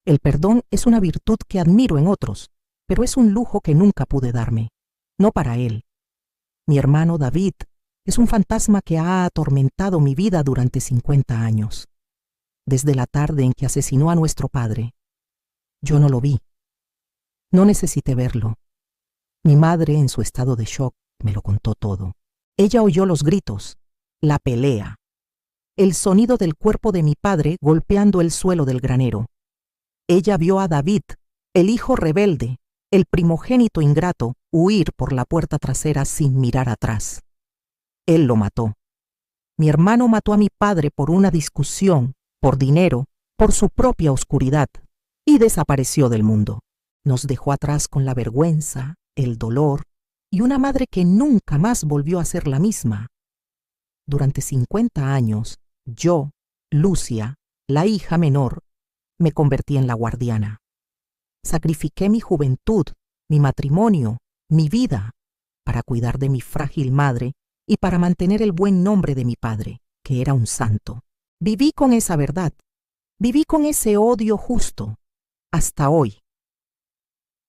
El perdón es una virtud que admiro en otros, pero es un lujo que nunca pude darme. No para él. Mi hermano David es un fantasma que ha atormentado mi vida durante 50 años. Desde la tarde en que asesinó a nuestro padre. Yo no lo vi. No necesité verlo. Mi madre, en su estado de shock, me lo contó todo. Ella oyó los gritos, la pelea, el sonido del cuerpo de mi padre golpeando el suelo del granero. Ella vio a David, el hijo rebelde, el primogénito ingrato, huir por la puerta trasera sin mirar atrás. Él lo mató. Mi hermano mató a mi padre por una discusión, por dinero, por su propia oscuridad, y desapareció del mundo. Nos dejó atrás con la vergüenza, el dolor, y una madre que nunca más volvió a ser la misma. Durante 50 años, yo, Lucia, la hija menor, me convertí en la guardiana. Sacrifiqué mi juventud, mi matrimonio, mi vida, para cuidar de mi frágil madre y para mantener el buen nombre de mi padre, que era un santo. Viví con esa verdad, viví con ese odio justo, hasta hoy.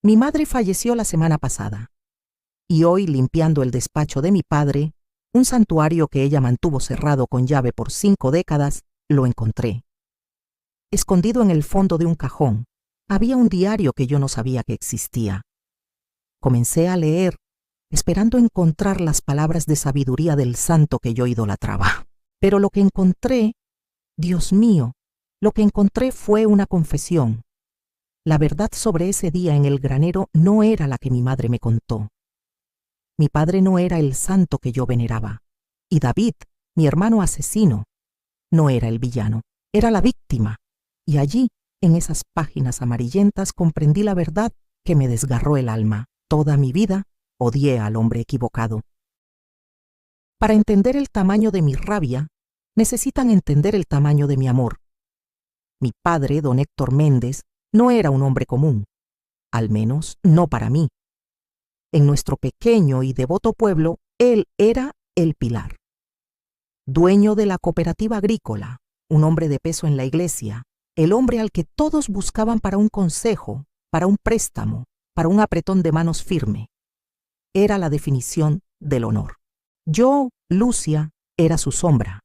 Mi madre falleció la semana pasada, y hoy, limpiando el despacho de mi padre, un santuario que ella mantuvo cerrado con llave por 5 décadas, lo encontré. Escondido en el fondo de un cajón, había un diario que yo no sabía que existía. Comencé a leer, esperando encontrar las palabras de sabiduría del santo que yo idolatraba. Pero lo que encontré, Dios mío, lo que encontré fue una confesión. La verdad sobre ese día en el granero no era la que mi madre me contó. Mi padre no era el santo que yo veneraba, y David, mi hermano asesino, no era el villano, era la víctima. Y allí, en esas páginas amarillentas, comprendí la verdad que me desgarró el alma. Toda mi vida odié al hombre equivocado. Para entender el tamaño de mi rabia, necesitan entender el tamaño de mi amor. Mi padre, don Héctor Méndez, no era un hombre común, al menos no para mí. En nuestro pequeño y devoto pueblo, él era el pilar. Dueño de la cooperativa agrícola, un hombre de peso en la iglesia, el hombre al que todos buscaban para un consejo, para un préstamo, para un apretón de manos firme. Era la definición del honor. Yo, Lucia, era su sombra,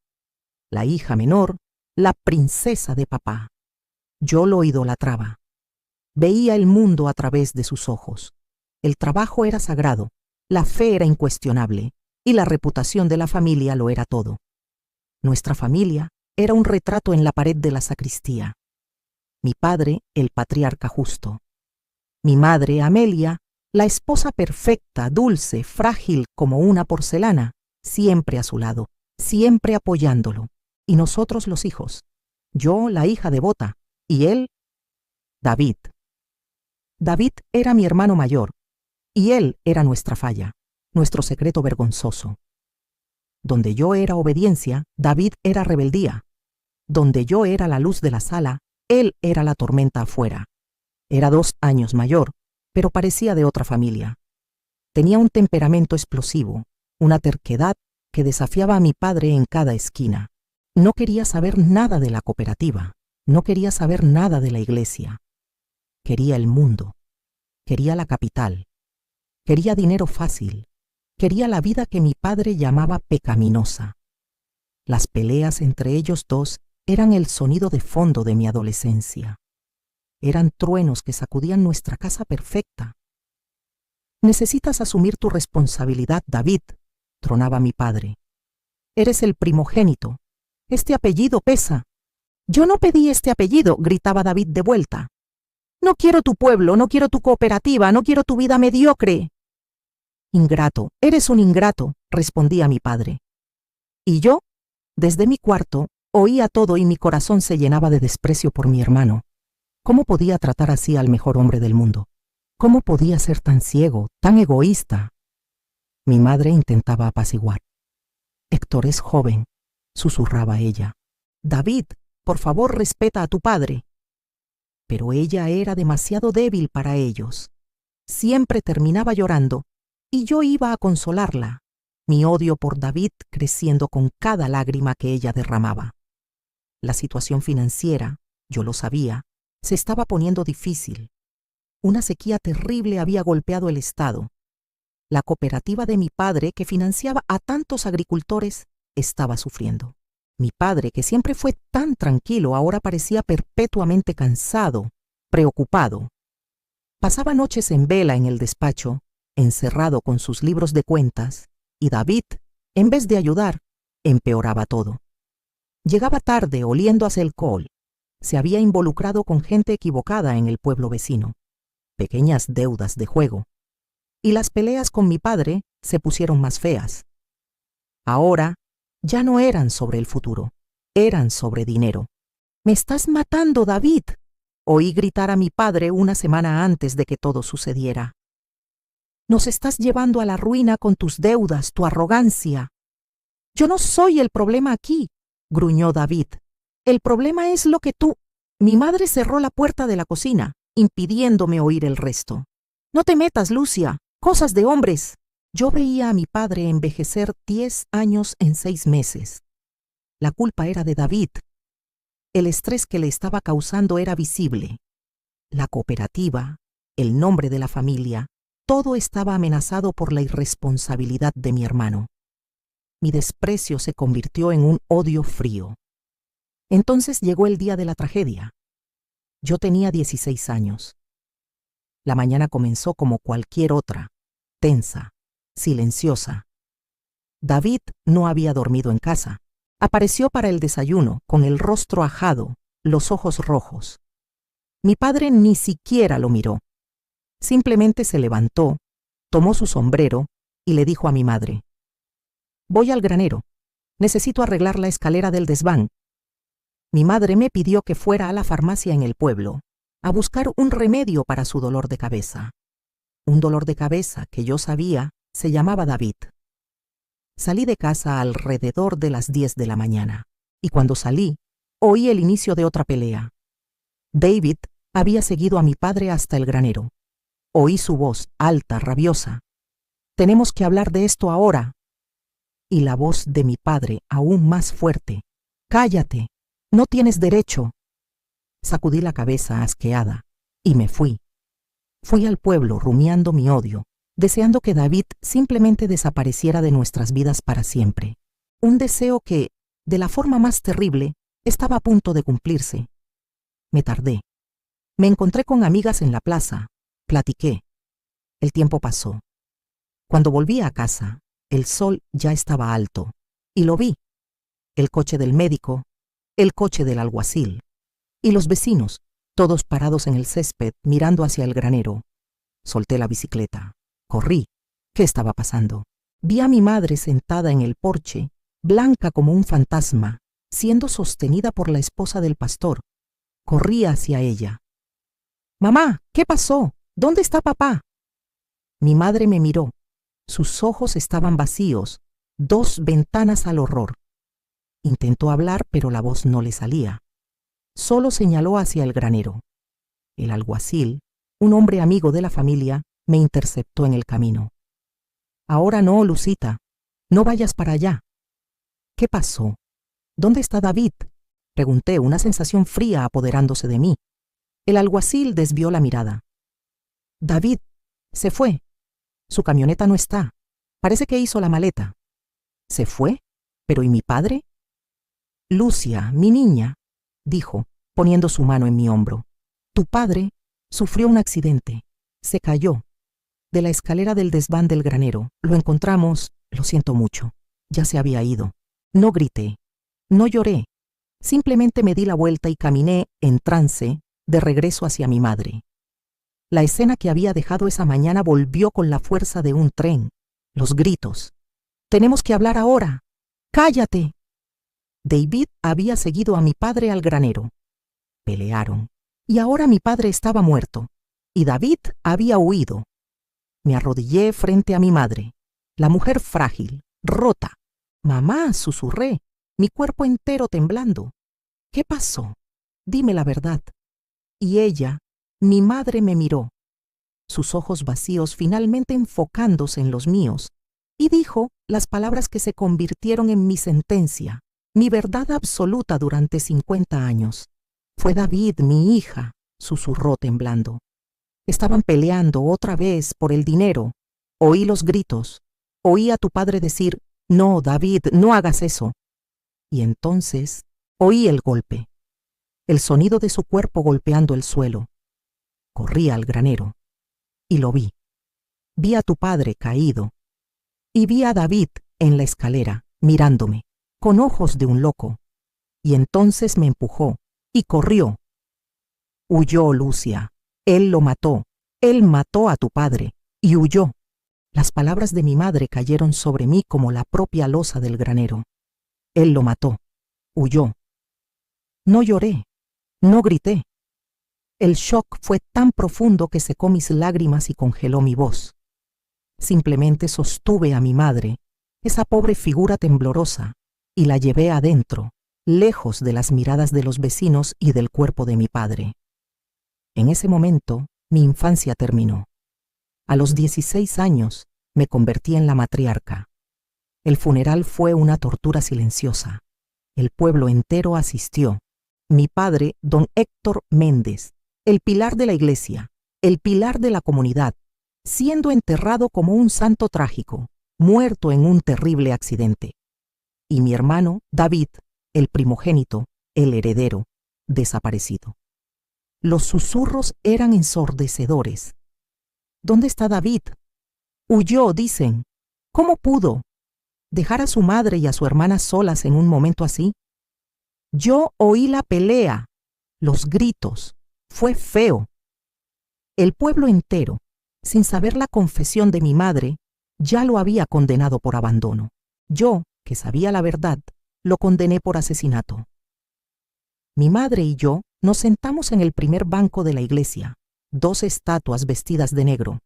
la hija menor, la princesa de papá. Yo lo idolatraba. Veía el mundo a través de sus ojos. El trabajo era sagrado, la fe era incuestionable, y la reputación de la familia lo era todo. Nuestra familia era un retrato en la pared de la sacristía. Mi padre, el patriarca justo. Mi madre, Amelia, la esposa perfecta, dulce, frágil como una porcelana, siempre a su lado, siempre apoyándolo. Y nosotros los hijos. Yo, la hija devota, y él, David. David era mi hermano mayor, y él era nuestra falla, nuestro secreto vergonzoso. Donde yo era obediencia, David era rebeldía. Donde yo era la luz de la sala, él era la tormenta afuera. Era 2 años mayor, pero parecía de otra familia. Tenía un temperamento explosivo, una terquedad que desafiaba a mi padre en cada esquina. No quería saber nada de la cooperativa, no quería saber nada de la iglesia. Quería el mundo, quería la capital, quería dinero fácil, quería la vida que mi padre llamaba pecaminosa. Las peleas entre ellos dos eran el sonido de fondo de mi adolescencia. Eran truenos que sacudían nuestra casa perfecta. Necesitas asumir tu responsabilidad, David, tronaba mi padre. Eres el primogénito. Este apellido pesa. Yo no pedí este apellido, gritaba David de vuelta. No quiero tu pueblo, no quiero tu cooperativa, no quiero tu vida mediocre. Ingrato, eres un ingrato, respondía mi padre. Y yo, desde mi cuarto, oía todo y mi corazón se llenaba de desprecio por mi hermano. ¿Cómo podía tratar así al mejor hombre del mundo? ¿Cómo podía ser tan ciego, tan egoísta? Mi madre intentaba apaciguar. Héctor es joven, susurraba ella. David, por favor, respeta a tu padre. Pero ella era demasiado débil para ellos. Siempre terminaba llorando, y yo iba a consolarla, mi odio por David creciendo con cada lágrima que ella derramaba. La situación financiera, yo lo sabía, Se estaba poniendo difícil. Una sequía terrible había golpeado el estado. La cooperativa de mi padre, que financiaba a tantos agricultores, estaba sufriendo. Mi padre, que siempre fue tan tranquilo, ahora parecía perpetuamente cansado, preocupado. Pasaba noches en vela en el despacho, encerrado con sus libros de cuentas, y David, en vez de ayudar, empeoraba todo. Llegaba tarde oliendo a alcohol. Se había involucrado con gente equivocada en el pueblo vecino. Pequeñas deudas de juego. Y las peleas con mi padre se pusieron más feas. Ahora ya no eran sobre el futuro, eran sobre dinero. «¡Me estás matando, David!», oí gritar a mi padre una semana antes de que todo sucediera. «Nos estás llevando a la ruina con tus deudas, tu arrogancia». «Yo no soy el problema aquí», gruñó David. «El problema es lo que tú...». Mi madre cerró la puerta de la cocina, impidiéndome oír el resto. «No te metas, Lucia, cosas de hombres». Yo veía a mi padre envejecer 10 años en 6 meses. La culpa era de David. El estrés que le estaba causando era visible. La cooperativa, el nombre de la familia, todo estaba amenazado por la irresponsabilidad de mi hermano. Mi desprecio se convirtió en un odio frío. Entonces llegó el día de la tragedia. Yo tenía 16 años. La mañana comenzó como cualquier otra, tensa, silenciosa. David no había dormido en casa. Apareció para el desayuno, con el rostro ajado, los ojos rojos. Mi padre ni siquiera lo miró. Simplemente se levantó, tomó su sombrero y le dijo a mi madre: «Voy al granero. Necesito arreglar la escalera del desván». Mi madre me pidió que fuera a la farmacia en el pueblo, a buscar un remedio para su dolor de cabeza. Un dolor de cabeza que yo sabía se llamaba David. Salí de casa alrededor de las 10 de la mañana, y cuando salí, oí el inicio de otra pelea. David había seguido a mi padre hasta el granero. Oí su voz, alta, rabiosa: «Tenemos que hablar de esto ahora». Y la voz de mi padre, aún más fuerte: «Cállate, no tienes derecho». Sacudí la cabeza asqueada, y me fui. Fui al pueblo rumiando mi odio, deseando que David simplemente desapareciera de nuestras vidas para siempre. Un deseo que, de la forma más terrible, estaba a punto de cumplirse. Me tardé. Me encontré con amigas en la plaza. Platiqué. El tiempo pasó. Cuando volví a casa, el sol ya estaba alto, y lo vi. El coche del médico, el coche del alguacil, y los vecinos, todos parados en el césped mirando hacia el granero. Solté la bicicleta. Corrí. ¿Qué estaba pasando? Vi a mi madre sentada en el porche, blanca como un fantasma, siendo sostenida por la esposa del pastor. Corrí hacia ella. «Mamá, ¿qué pasó? ¿Dónde está papá?» Mi madre me miró. Sus ojos estaban vacíos, 2 ventanas al horror. Intentó hablar, pero la voz no le salía. Solo señaló hacia el granero. El alguacil, un hombre amigo de la familia, me interceptó en el camino. «Ahora no, Lucita. No vayas para allá». «¿Qué pasó? ¿Dónde está David?», pregunté, una sensación fría apoderándose de mí. El alguacil desvió la mirada. «David se fue. Su camioneta no está. Parece que hizo la maleta». «¿Se fue? ¿Pero y mi padre?». «Lucia, mi niña», dijo, poniendo su mano en mi hombro. «Tu padre sufrió un accidente. Se cayó de la escalera del desván del granero. Lo encontramos, lo siento mucho. Ya se había ido». No grité, no lloré. Simplemente me di la vuelta y caminé, en trance, de regreso hacia mi madre. La escena que había dejado esa mañana volvió con la fuerza de un tren. Los gritos: «Tenemos que hablar ahora. ¡Cállate!». David había seguido a mi padre al granero. Pelearon, y ahora mi padre estaba muerto, y David había huido. Me arrodillé frente a mi madre, la mujer frágil, rota. «Mamá», susurré, mi cuerpo entero temblando. «¿Qué pasó? Dime la verdad». Y ella, mi madre, me miró, sus ojos vacíos finalmente enfocándose en los míos, y dijo las palabras que se convirtieron en mi sentencia, mi verdad absoluta durante 50 años. «Fue David, mi hija. susurró temblando. Estaban peleando otra vez por el dinero. Oí los gritos. Oí a tu padre decir, no, David, no hagas eso. Y entonces oí el golpe, el sonido de su cuerpo golpeando el suelo. Corrí al granero y lo vi. Vi a tu padre caído y vi a David en la escalera mirándome con ojos de un loco. Y entonces me empujó y corrió. Huyó, Lucia. Él lo mató. Él mató a tu padre y huyó. Las palabras de mi madre cayeron sobre mí como la propia losa del granero. Él lo mató. Huyó. No lloré. No grité. El shock fue tan profundo que secó mis lágrimas y congeló mi voz. Simplemente sostuve a mi madre, esa pobre figura temblorosa, y la llevé adentro, lejos de las miradas de los vecinos y del cuerpo de mi padre. En ese momento, mi infancia terminó. A los 16 años, me convertí en la matriarca. El funeral fue una tortura silenciosa. El pueblo entero asistió. Mi padre, don Héctor Méndez, el pilar de la iglesia, el pilar de la comunidad, siendo enterrado como un santo trágico, muerto en un terrible accidente. Y mi hermano, David, el primogénito, el heredero, desaparecido. Los susurros eran ensordecedores. ¿Dónde está David? Huyó, dicen. ¿Cómo pudo dejar a su madre y a su hermana solas en un momento así? Yo oí la pelea, los gritos. Fue feo. El pueblo entero, sin saber la confesión de mi madre, ya lo había condenado por abandono. Yo, que sabía la verdad, lo condené por asesinato. Mi madre y yo nos sentamos en el primer banco de la iglesia, 2 estatuas vestidas de negro.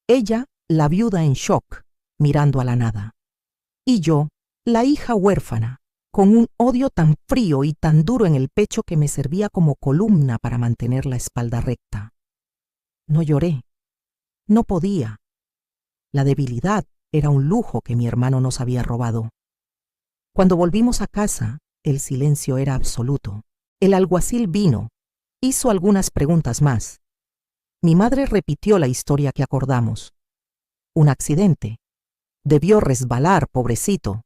Ella, la viuda en shock, mirando a la nada. Y yo, la hija huérfana, con un odio tan frío y tan duro en el pecho que me servía como columna para mantener la espalda recta. No lloré. No podía. La debilidad era un lujo que mi hermano nos había robado. Cuando volvimos a casa, el silencio era absoluto. El alguacil vino, hizo algunas preguntas más. Mi madre repitió la historia que acordamos. Un accidente. Debió resbalar, pobrecito.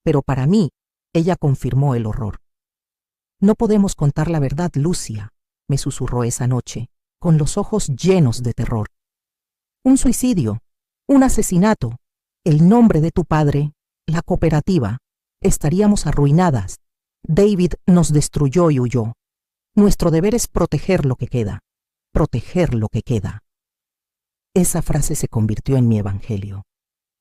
Pero para mí, ella confirmó el horror. No podemos contar la verdad, Lucia, me susurró esa noche, con los ojos llenos de terror. Un suicidio, un asesinato, el nombre de tu padre, la cooperativa. Estaríamos arruinadas. David nos destruyó y huyó. Nuestro deber es proteger lo que queda. Proteger lo que queda. Esa frase se convirtió en mi evangelio.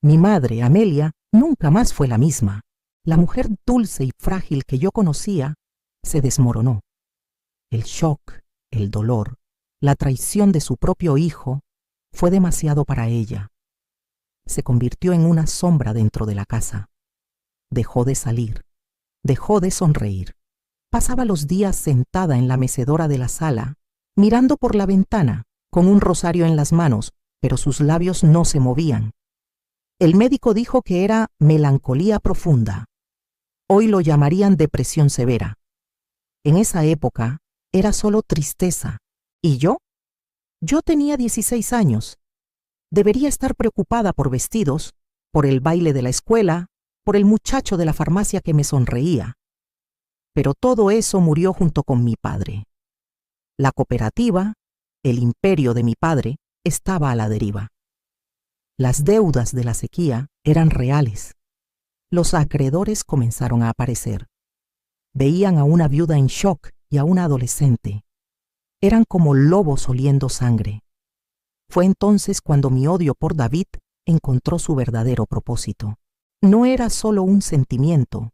Mi madre, Amelia, nunca más fue la misma. La mujer dulce y frágil que yo conocía se desmoronó. El shock, el dolor, la traición de su propio hijo fue demasiado para ella. Se convirtió en una sombra dentro de la casa. Dejó de salir, dejó de sonreír. Pasaba los días sentada en la mecedora de la sala, mirando por la ventana, con un rosario en las manos, pero sus labios no se movían. El médico dijo que era melancolía profunda. Hoy lo llamarían depresión severa. En esa época era solo tristeza. ¿Y yo? Yo tenía 16 años. Debería estar preocupada por vestidos, por el baile de la escuela, por el muchacho de la farmacia que me sonreía. Pero todo eso murió junto con mi padre. La cooperativa, el imperio de mi padre, estaba a la deriva. Las deudas de la sequía eran reales. Los acreedores comenzaron a aparecer. Veían a una viuda en shock y a una adolescente. Eran como lobos oliendo sangre. Fue entonces cuando mi odio por David encontró su verdadero propósito. No era solo un sentimiento,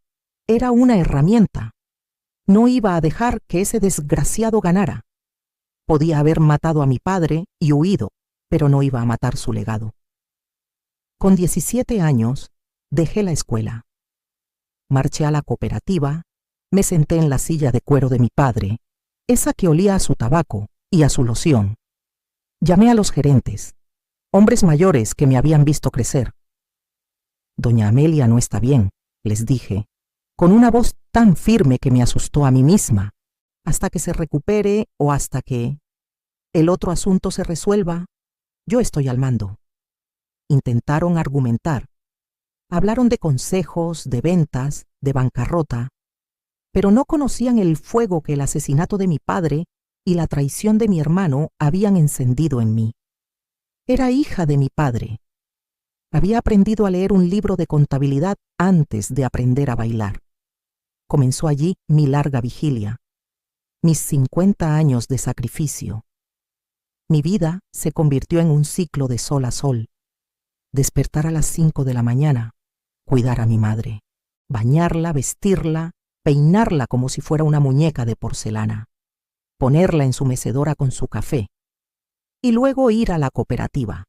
era una herramienta. No iba a dejar que ese desgraciado ganara. Podía haber matado a mi padre y huido, pero no iba a matar su legado. Con 17 años, dejé la escuela. Marché a la cooperativa, me senté en la silla de cuero de mi padre, esa que olía a su tabaco y a su loción. Llamé a los gerentes, hombres mayores que me habían visto crecer. Doña Amelia no está bien, les dije, con una voz tan firme que me asustó a mí misma. Hasta que se recupere o hasta que... el otro asunto se resuelva, yo estoy al mando. Intentaron argumentar. Hablaron de consejos, de ventas, de bancarrota, pero no conocían el fuego que el asesinato de mi padre y la traición de mi hermano habían encendido en mí. Era hija de mi padre. Había aprendido a leer un libro de contabilidad antes de aprender a bailar. Comenzó allí mi larga vigilia, mis 50 años de sacrificio. Mi vida se convirtió en un ciclo de sol a sol. Despertar a las 5 de la mañana, cuidar a mi madre, bañarla, vestirla, peinarla como si fuera una muñeca de porcelana, ponerla en su mecedora con su café, y luego ir a la cooperativa.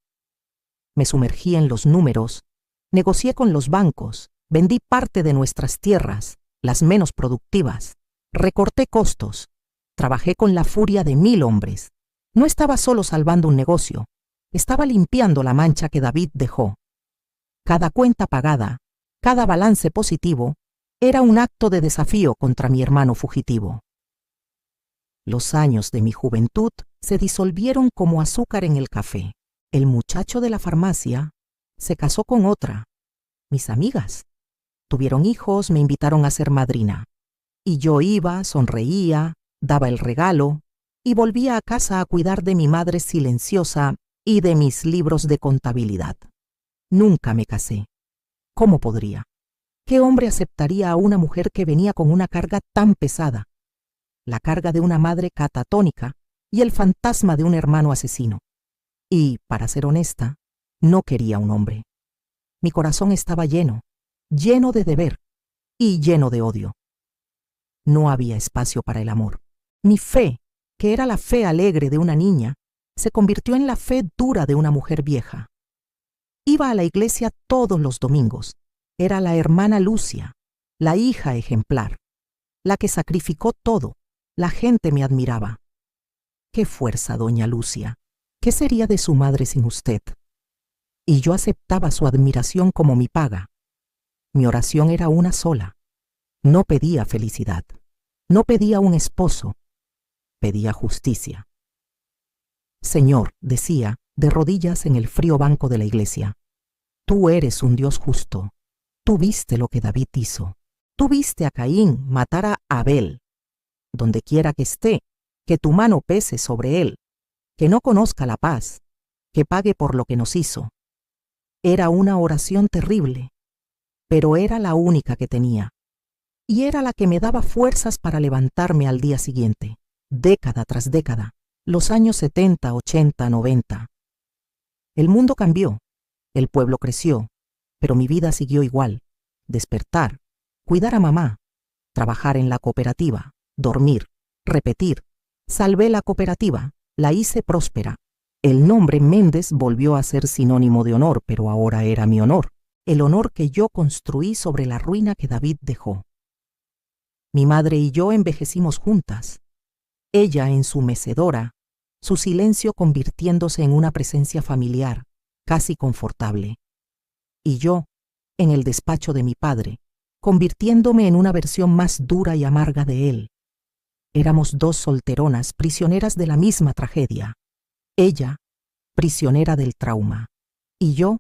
Me sumergí en los números, negocié con los bancos, vendí parte de nuestras tierras, las menos productivas, recorté costos, trabajé con la furia de 1000 hombres. No estaba solo salvando un negocio, estaba limpiando la mancha que David dejó. Cada cuenta pagada, cada balance positivo, era un acto de desafío contra mi hermano fugitivo. Los años de mi juventud se disolvieron como azúcar en el café. El muchacho de la farmacia se casó con otra. Mis amigas tuvieron hijos, me invitaron a ser madrina. Y yo iba, sonreía, daba el regalo y volvía a casa a cuidar de mi madre silenciosa y de mis libros de contabilidad. Nunca me casé. ¿Cómo podría? ¿Qué hombre aceptaría a una mujer que venía con una carga tan pesada? La carga de una madre catatónica y el fantasma de un hermano asesino. Y, para ser honesta, no quería un hombre. Mi corazón estaba lleno de deber y lleno de odio. No había espacio para el amor. Mi fe, que era la fe alegre de una niña, se convirtió en la fe dura de una mujer vieja. Iba a la iglesia todos los domingos. Era la hermana Lucia, la hija ejemplar, la que sacrificó todo. La gente me admiraba. ¡Qué fuerza, doña Lucia! ¿Qué sería de su madre sin usted? Y yo aceptaba su admiración como mi paga. Mi oración era una sola. No pedía felicidad. No pedía un esposo. Pedía justicia. Señor, decía, de rodillas en el frío banco de la iglesia, tú eres un Dios justo. Tú viste lo que David hizo. Tú viste a Caín matar a Abel. Donde quiera que esté, que tu mano pese sobre él, que no conozca la paz, que pague por lo que nos hizo. Era una oración terrible, pero era la única que tenía, y era la que me daba fuerzas para levantarme al día siguiente, década tras década, los años 70, 80, 90. El mundo cambió, el pueblo creció, pero mi vida siguió igual: despertar, cuidar a mamá, trabajar en la cooperativa, dormir, repetir. Salvé la cooperativa, la hice próspera. El nombre Méndez volvió a ser sinónimo de honor, pero ahora era mi honor, el honor que yo construí sobre la ruina que David dejó. Mi madre y yo envejecimos juntas. Ella en su mecedora, su silencio convirtiéndose en una presencia familiar, casi confortable. Y yo, en el despacho de mi padre, convirtiéndome en una versión más dura y amarga de él. Éramos dos solteronas prisioneras de la misma tragedia. Ella, prisionera del trauma, y yo,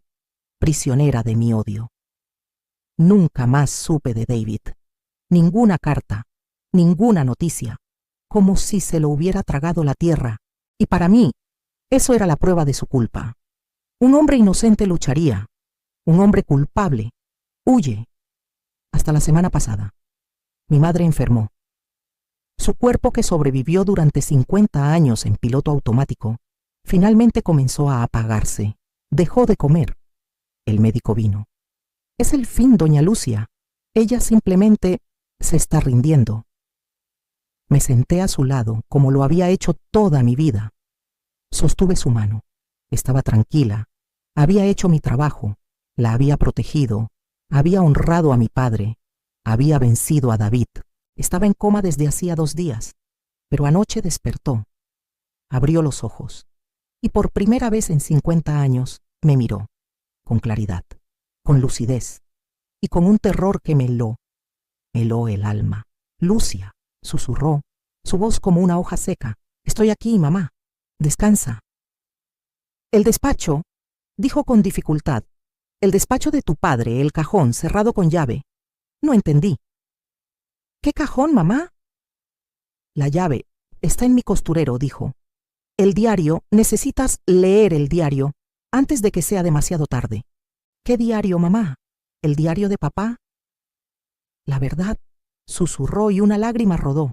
prisionera de mi odio. Nunca más supe de David. Ninguna carta, ninguna noticia, como si se lo hubiera tragado la tierra, y para mí, eso era la prueba de su culpa. Un hombre inocente lucharía, un hombre culpable huye. Hasta la semana pasada. Mi madre enfermó. Su cuerpo, que sobrevivió durante 50 años en piloto automático, finalmente comenzó a apagarse. Dejó de comer. El médico vino. Es el fin, doña Lucia. Ella simplemente se está rindiendo. Me senté a su lado, como lo había hecho toda mi vida. Sostuve su mano. Estaba tranquila. Había hecho mi trabajo. La había protegido. Había honrado a mi padre. Había vencido a David. Estaba en coma desde hacía 2 días, pero anoche despertó. Abrió los ojos y por primera vez en 50 años me miró, con claridad, con lucidez y con un terror que me heló el alma. Lucia, susurró, su voz como una hoja seca. Estoy aquí, mamá. Descansa. El despacho, dijo con dificultad. El despacho de tu padre, el cajón, cerrado con llave. No entendí. ¿Qué cajón, mamá? La llave. Está en mi costurero, dijo. El diario, necesitas leer el diario antes de que sea demasiado tarde. ¿Qué diario, mamá? ¿El diario de papá? La verdad, susurró y una lágrima rodó.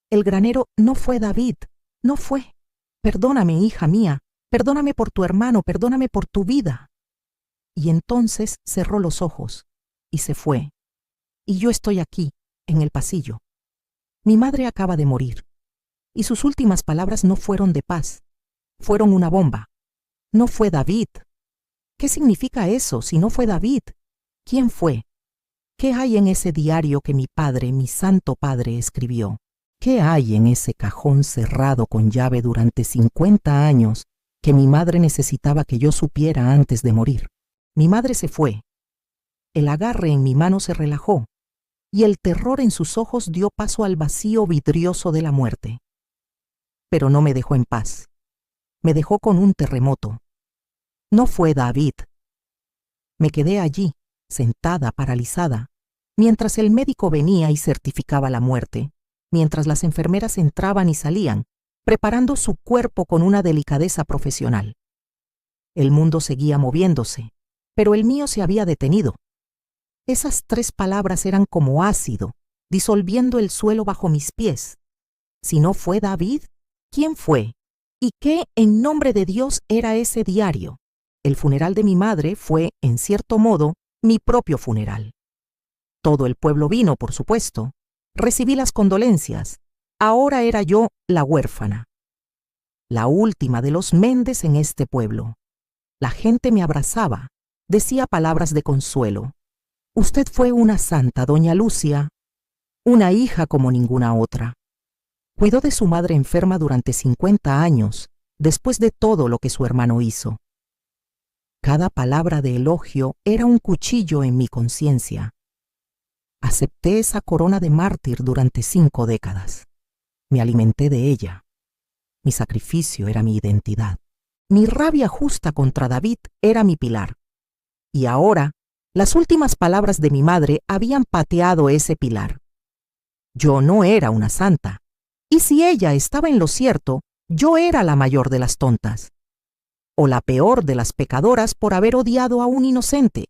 El granero no fue David, no fue. Perdóname, hija mía, perdóname por tu hermano, perdóname por tu vida. Y entonces cerró los ojos y se fue. Y yo estoy aquí, en el pasillo. Mi madre acaba de morir. Y sus últimas palabras no fueron de paz, fueron una bomba. No fue David. ¿Qué significa eso si no fue David? ¿Quién fue? ¿Qué hay en ese diario que mi padre, mi santo padre, escribió? ¿Qué hay en ese cajón cerrado con llave durante 50 años que mi madre necesitaba que yo supiera antes de morir? Mi madre se fue. El agarre en mi mano se relajó y el terror en sus ojos dio paso al vacío vidrioso de la muerte. Pero no me dejó en paz. Me dejó con un terremoto. No fue David. Me quedé allí, sentada, paralizada, mientras el médico venía y certificaba la muerte, mientras las enfermeras entraban y salían, preparando su cuerpo con una delicadeza profesional. El mundo seguía moviéndose, pero el mío se había detenido. Esas 3 palabras eran como ácido, disolviendo el suelo bajo mis pies. Si no fue David, ¿quién fue? ¿Y qué, en nombre de Dios, era ese diario? El funeral de mi madre fue, en cierto modo, mi propio funeral. Todo el pueblo vino, por supuesto. Recibí las condolencias. Ahora era yo la huérfana. La última de los Méndez en este pueblo. La gente me abrazaba, decía palabras de consuelo. Usted fue una santa, doña Lucia, una hija como ninguna otra. Cuidó de su madre enferma durante 50 años, después de todo lo que su hermano hizo. Cada palabra de elogio era un cuchillo en mi conciencia. Acepté esa corona de mártir durante 5 décadas. Me alimenté de ella. Mi sacrificio era mi identidad. Mi rabia justa contra David era mi pilar. Y ahora, las últimas palabras de mi madre habían pateado ese pilar. Yo no era una santa. Y si ella estaba en lo cierto, yo era la mayor de las tontas. O la peor de las pecadoras por haber odiado a un inocente.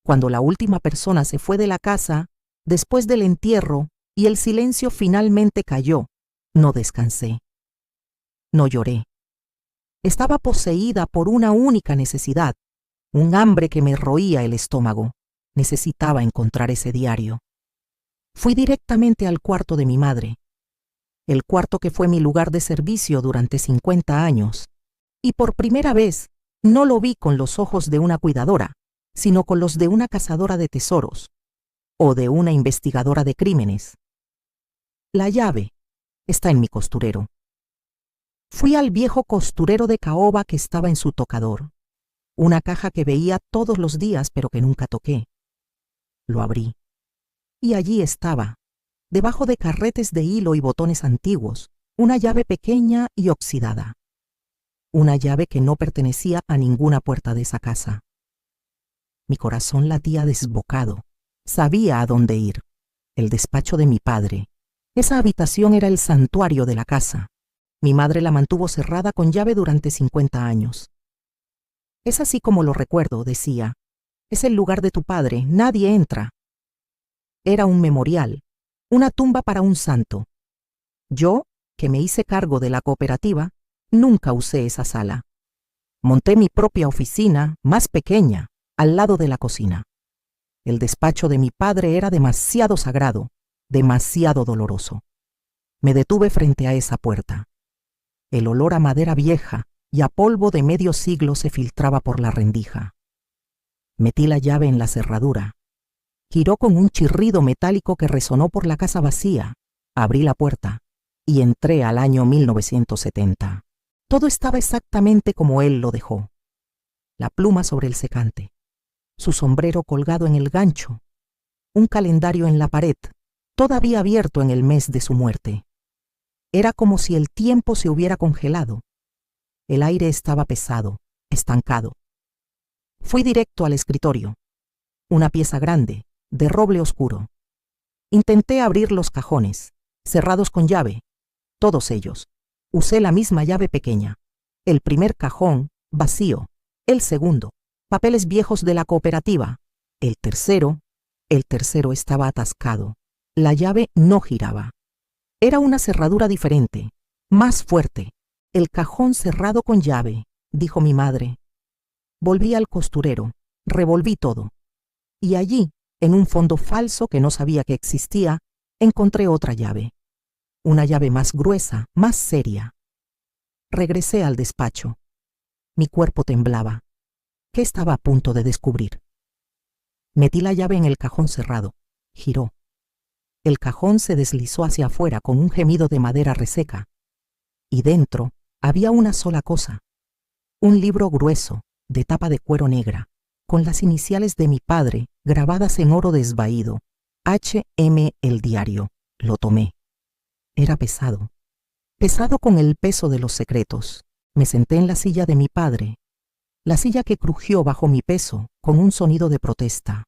Cuando la última persona se fue de la casa, después del entierro, y el silencio finalmente cayó, no descansé. No lloré. Estaba poseída por una única necesidad, un hambre que me roía el estómago. Necesitaba encontrar ese diario. Fui directamente al cuarto de mi madre, el cuarto que fue mi lugar de servicio durante 50 años, y por primera vez no lo vi con los ojos de una cuidadora, sino con los de una cazadora de tesoros, o de una investigadora de crímenes. La llave está en mi costurero. Fui al viejo costurero de caoba que estaba en su tocador, una caja que veía todos los días pero que nunca toqué. Lo abrí, y allí estaba, debajo de carretes de hilo y botones antiguos, una llave pequeña y oxidada. Una llave que no pertenecía a ninguna puerta de esa casa. Mi corazón latía desbocado. Sabía a dónde ir. El despacho de mi padre. Esa habitación era el santuario de la casa. Mi madre la mantuvo cerrada con llave durante 50 años. Es así como lo recuerdo, decía. Es el lugar de tu padre, nadie entra. Era un memorial, una tumba para un santo. Yo, que me hice cargo de la cooperativa, nunca usé esa sala. Monté mi propia oficina, más pequeña, al lado de la cocina. El despacho de mi padre era demasiado sagrado, demasiado doloroso. Me detuve frente a esa puerta. El olor a madera vieja y a polvo de medio siglo se filtraba por la rendija. Metí la llave en la cerradura. Giró con un chirrido metálico que resonó por la casa vacía. Abrí la puerta y entré al año 1970. Todo estaba exactamente como él lo dejó. La pluma sobre el secante, su sombrero colgado en el gancho, un calendario en la pared, todavía abierto en el mes de su muerte. Era como si el tiempo se hubiera congelado. El aire estaba pesado, estancado. Fui directo al escritorio. Una pieza grande, de roble oscuro. Intenté abrir los cajones, cerrados con llave, todos ellos. Usé la misma llave pequeña. El primer cajón, vacío. El segundo, papeles viejos de la cooperativa. El tercero estaba atascado. La llave no giraba. Era una cerradura diferente, más fuerte. El cajón cerrado con llave, dijo mi madre. Volví al costurero, revolví todo. Y allí, en un fondo falso que no sabía que existía, encontré otra llave. Una llave más gruesa, más seria. Regresé al despacho. Mi cuerpo temblaba. ¿Qué estaba a punto de descubrir? Metí la llave en el cajón cerrado. Giró. El cajón se deslizó hacia afuera con un gemido de madera reseca. Y dentro había una sola cosa. Un libro grueso, de tapa de cuero negra, con las iniciales de mi padre grabadas en oro desvaído. H.M. el diario. Lo tomé. Era pesado. Pesado con el peso de los secretos. Me senté en la silla de mi padre, la silla que crujió bajo mi peso con un sonido de protesta.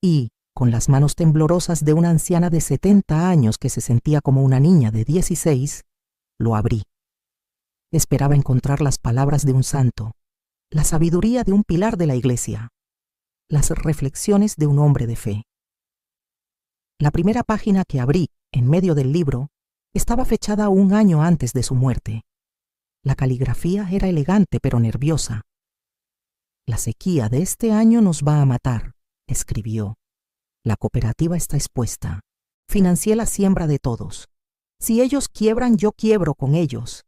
Y, con las manos temblorosas de una anciana de 70 años que se sentía como una niña de 16, lo abrí. Esperaba encontrar las palabras de un santo, la sabiduría de un pilar de la iglesia, las reflexiones de un hombre de fe. La primera página que abrí, en medio del libro, estaba fechada 1 año antes de su muerte. La caligrafía era elegante pero nerviosa. La sequía de este año nos va a matar, escribió. La cooperativa está expuesta. Financié la siembra de todos. Si ellos quiebran, yo quiebro con ellos.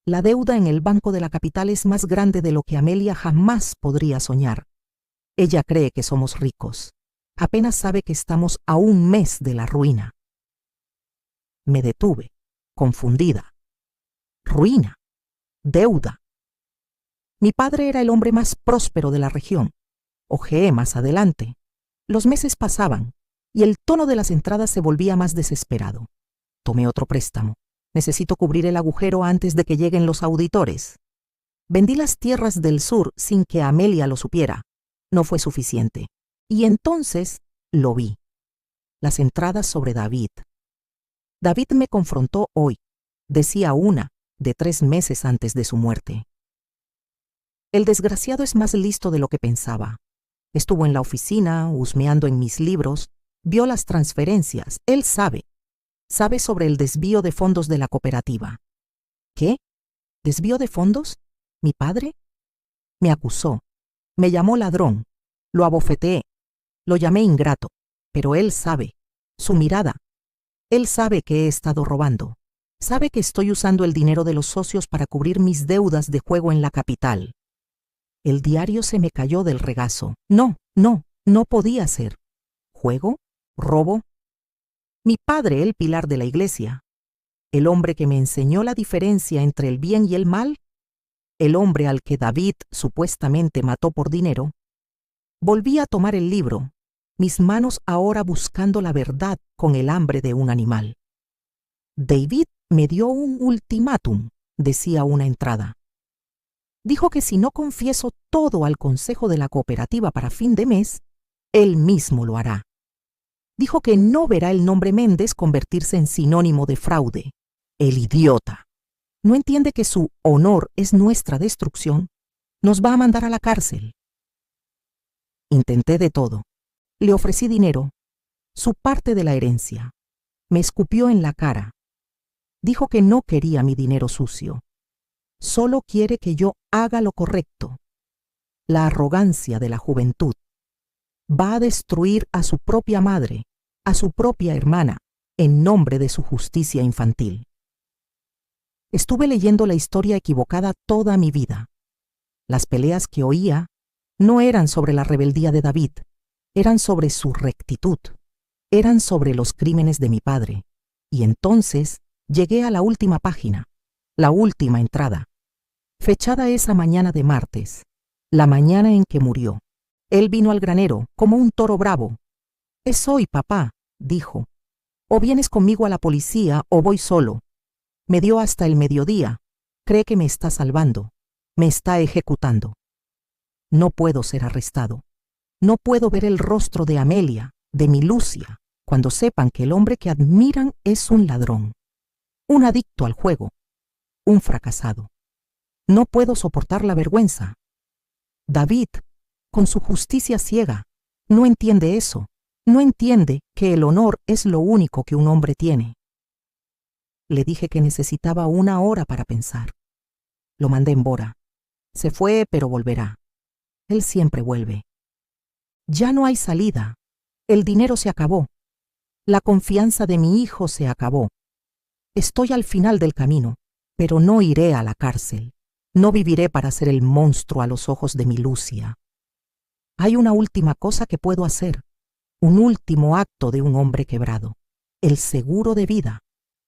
La deuda en el Banco de la Capital es más grande de lo que Amelia jamás podría soñar. Ella cree que somos ricos. Apenas sabe que estamos a 1 mes de la ruina. Me detuve, confundida. Ruina. Deuda. Mi padre era el hombre más próspero de la región. Ojeé más adelante. Los meses pasaban y el tono de las entradas se volvía más desesperado. Tomé otro préstamo. Necesito cubrir el agujero antes de que lleguen los auditores. Vendí las tierras del sur sin que Amelia lo supiera. No fue suficiente. Y entonces lo vi. Las entradas sobre David. David me confrontó hoy, decía una, de 3 meses antes de su muerte. El desgraciado es más listo de lo que pensaba. Estuvo en la oficina, husmeando en mis libros, vio las transferencias, él sabe sobre el desvío de fondos de la cooperativa. ¿Qué? ¿Desvío de fondos? ¿Mi padre? Me acusó, me llamó ladrón, lo abofeteé, lo llamé ingrato, pero él sabe, su mirada, él sabe que he estado robando, sabe que estoy usando el dinero de los socios para cubrir mis deudas de juego en la capital. El diario se me cayó del regazo. No podía ser. ¿Juego? ¿Robo? Mi padre, el pilar de la iglesia, el hombre que me enseñó la diferencia entre el bien y el mal, el hombre al que David supuestamente mató por dinero. Volví a tomar el libro, mis manos ahora buscando la verdad con el hambre de un animal. David me dio un ultimátum, decía una entrada. Dijo que si no confieso todo al consejo de la cooperativa para fin de mes, él mismo lo hará. Dijo que no verá el nombre Méndez convertirse en sinónimo de fraude. El idiota. ¿No entiende que su honor es nuestra destrucción? Nos va a mandar a la cárcel. Intenté de todo. Le ofrecí dinero, su parte de la herencia. Me escupió en la cara. Dijo que no quería mi dinero sucio. Solo quiere que yo haga lo correcto. La arrogancia de la juventud. Va a destruir a su propia madre, a su propia hermana, en nombre de su justicia infantil. Estuve leyendo la historia equivocada toda mi vida. Las peleas que oía no eran sobre la rebeldía de David, eran sobre su rectitud, eran sobre los crímenes de mi padre. Y entonces llegué a la última página, la última entrada, fechada esa mañana de martes, la mañana en que murió. Él vino al granero, como un toro bravo. «Es hoy, papá», dijo. «O vienes conmigo a la policía o voy solo». Me dio hasta el mediodía. Cree que me está salvando. Me está ejecutando. No puedo ser arrestado. No puedo ver el rostro de Amelia, de mi Lucia, cuando sepan que el hombre que admiran es un ladrón, un adicto al juego, un fracasado. No puedo soportar la vergüenza. David, con su justicia ciega, no entiende eso. No entiende que el honor es lo único que un hombre tiene. Le dije que necesitaba 1 hora para pensar. Lo mandé embora. Se fue, pero volverá. Él siempre vuelve. Ya no hay salida. El dinero se acabó. La confianza de mi hijo se acabó. Estoy al final del camino, pero no iré a la cárcel. No viviré para ser el monstruo a los ojos de mi Lucia. Hay una última cosa que puedo hacer, un último acto de un hombre quebrado. El seguro de vida.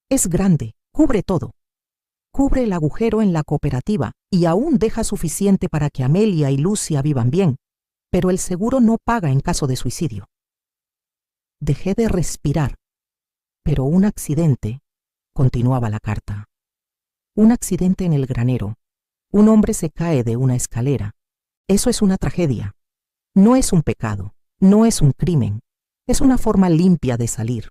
Es grande, cubre todo. Cubre el agujero en la cooperativa y aún deja suficiente para que Amelia y Lucia vivan bien, pero el seguro no paga en caso de suicidio. Dejé de respirar, pero un accidente, continuaba la carta. Un accidente en el granero. Un hombre se cae de una escalera. Eso es una tragedia. No es un pecado, no es un crimen. Es una forma limpia de salir.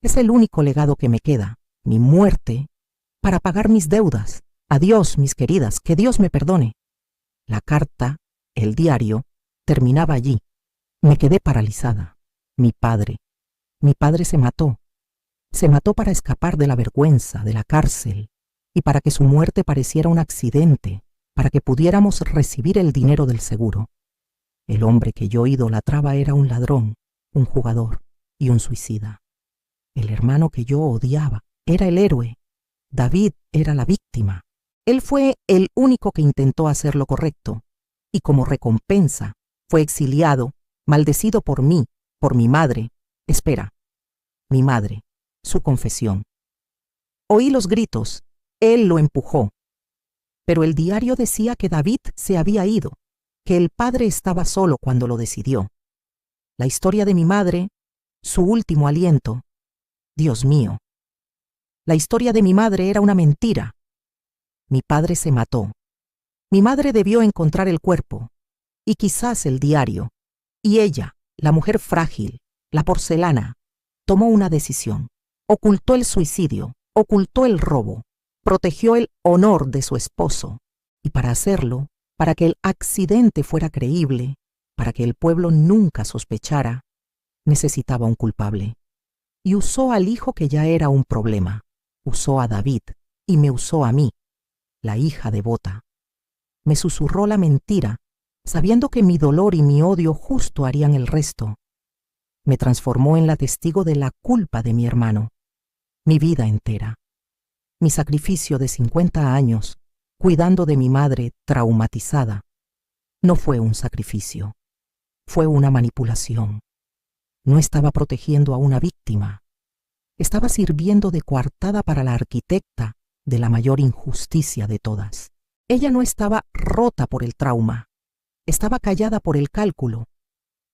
Es el único legado que me queda, mi muerte, para pagar mis deudas. Adiós, mis queridas, que Dios me perdone. La carta, el diario, terminaba allí. Me quedé paralizada. Mi padre se mató. Se mató para escapar de la vergüenza, de la cárcel, y para que su muerte pareciera un accidente, para que pudiéramos recibir el dinero del seguro. El hombre que yo idolatraba era un ladrón, un jugador y un suicida. El hermano que yo odiaba era el héroe. David era la víctima. Él fue el único que intentó hacer lo correcto, y como recompensa fue exiliado, maldecido por mí, por mi madre. Espera, mi madre, su confesión. Oí los gritos, él lo empujó. Pero el diario decía que David se había ido, que el padre estaba solo cuando lo decidió. La historia de mi madre, su último aliento. Dios mío. La historia de mi madre era una mentira. Mi padre se mató. Mi madre debió encontrar el cuerpo, y quizás el diario. Y ella, la mujer frágil, la porcelana, tomó una decisión. Ocultó el suicidio, ocultó el robo, protegió el honor de su esposo. Y para hacerlo, para que el accidente fuera creíble, para que el pueblo nunca sospechara, necesitaba un culpable. Y usó al hijo que ya era un problema. Usó a David y me usó a mí, la hija devota. Me susurró la mentira, sabiendo que mi dolor y mi odio justo harían el resto. Me transformó en la testigo de la culpa de mi hermano. Mi vida entera. Mi sacrificio de 50 años, cuidando de mi madre traumatizada, no fue un sacrificio. Fue una manipulación. No estaba protegiendo a una víctima. Estaba sirviendo de coartada para la arquitecta de la mayor injusticia de todas. Ella no estaba rota por el trauma. Estaba callada por el cálculo.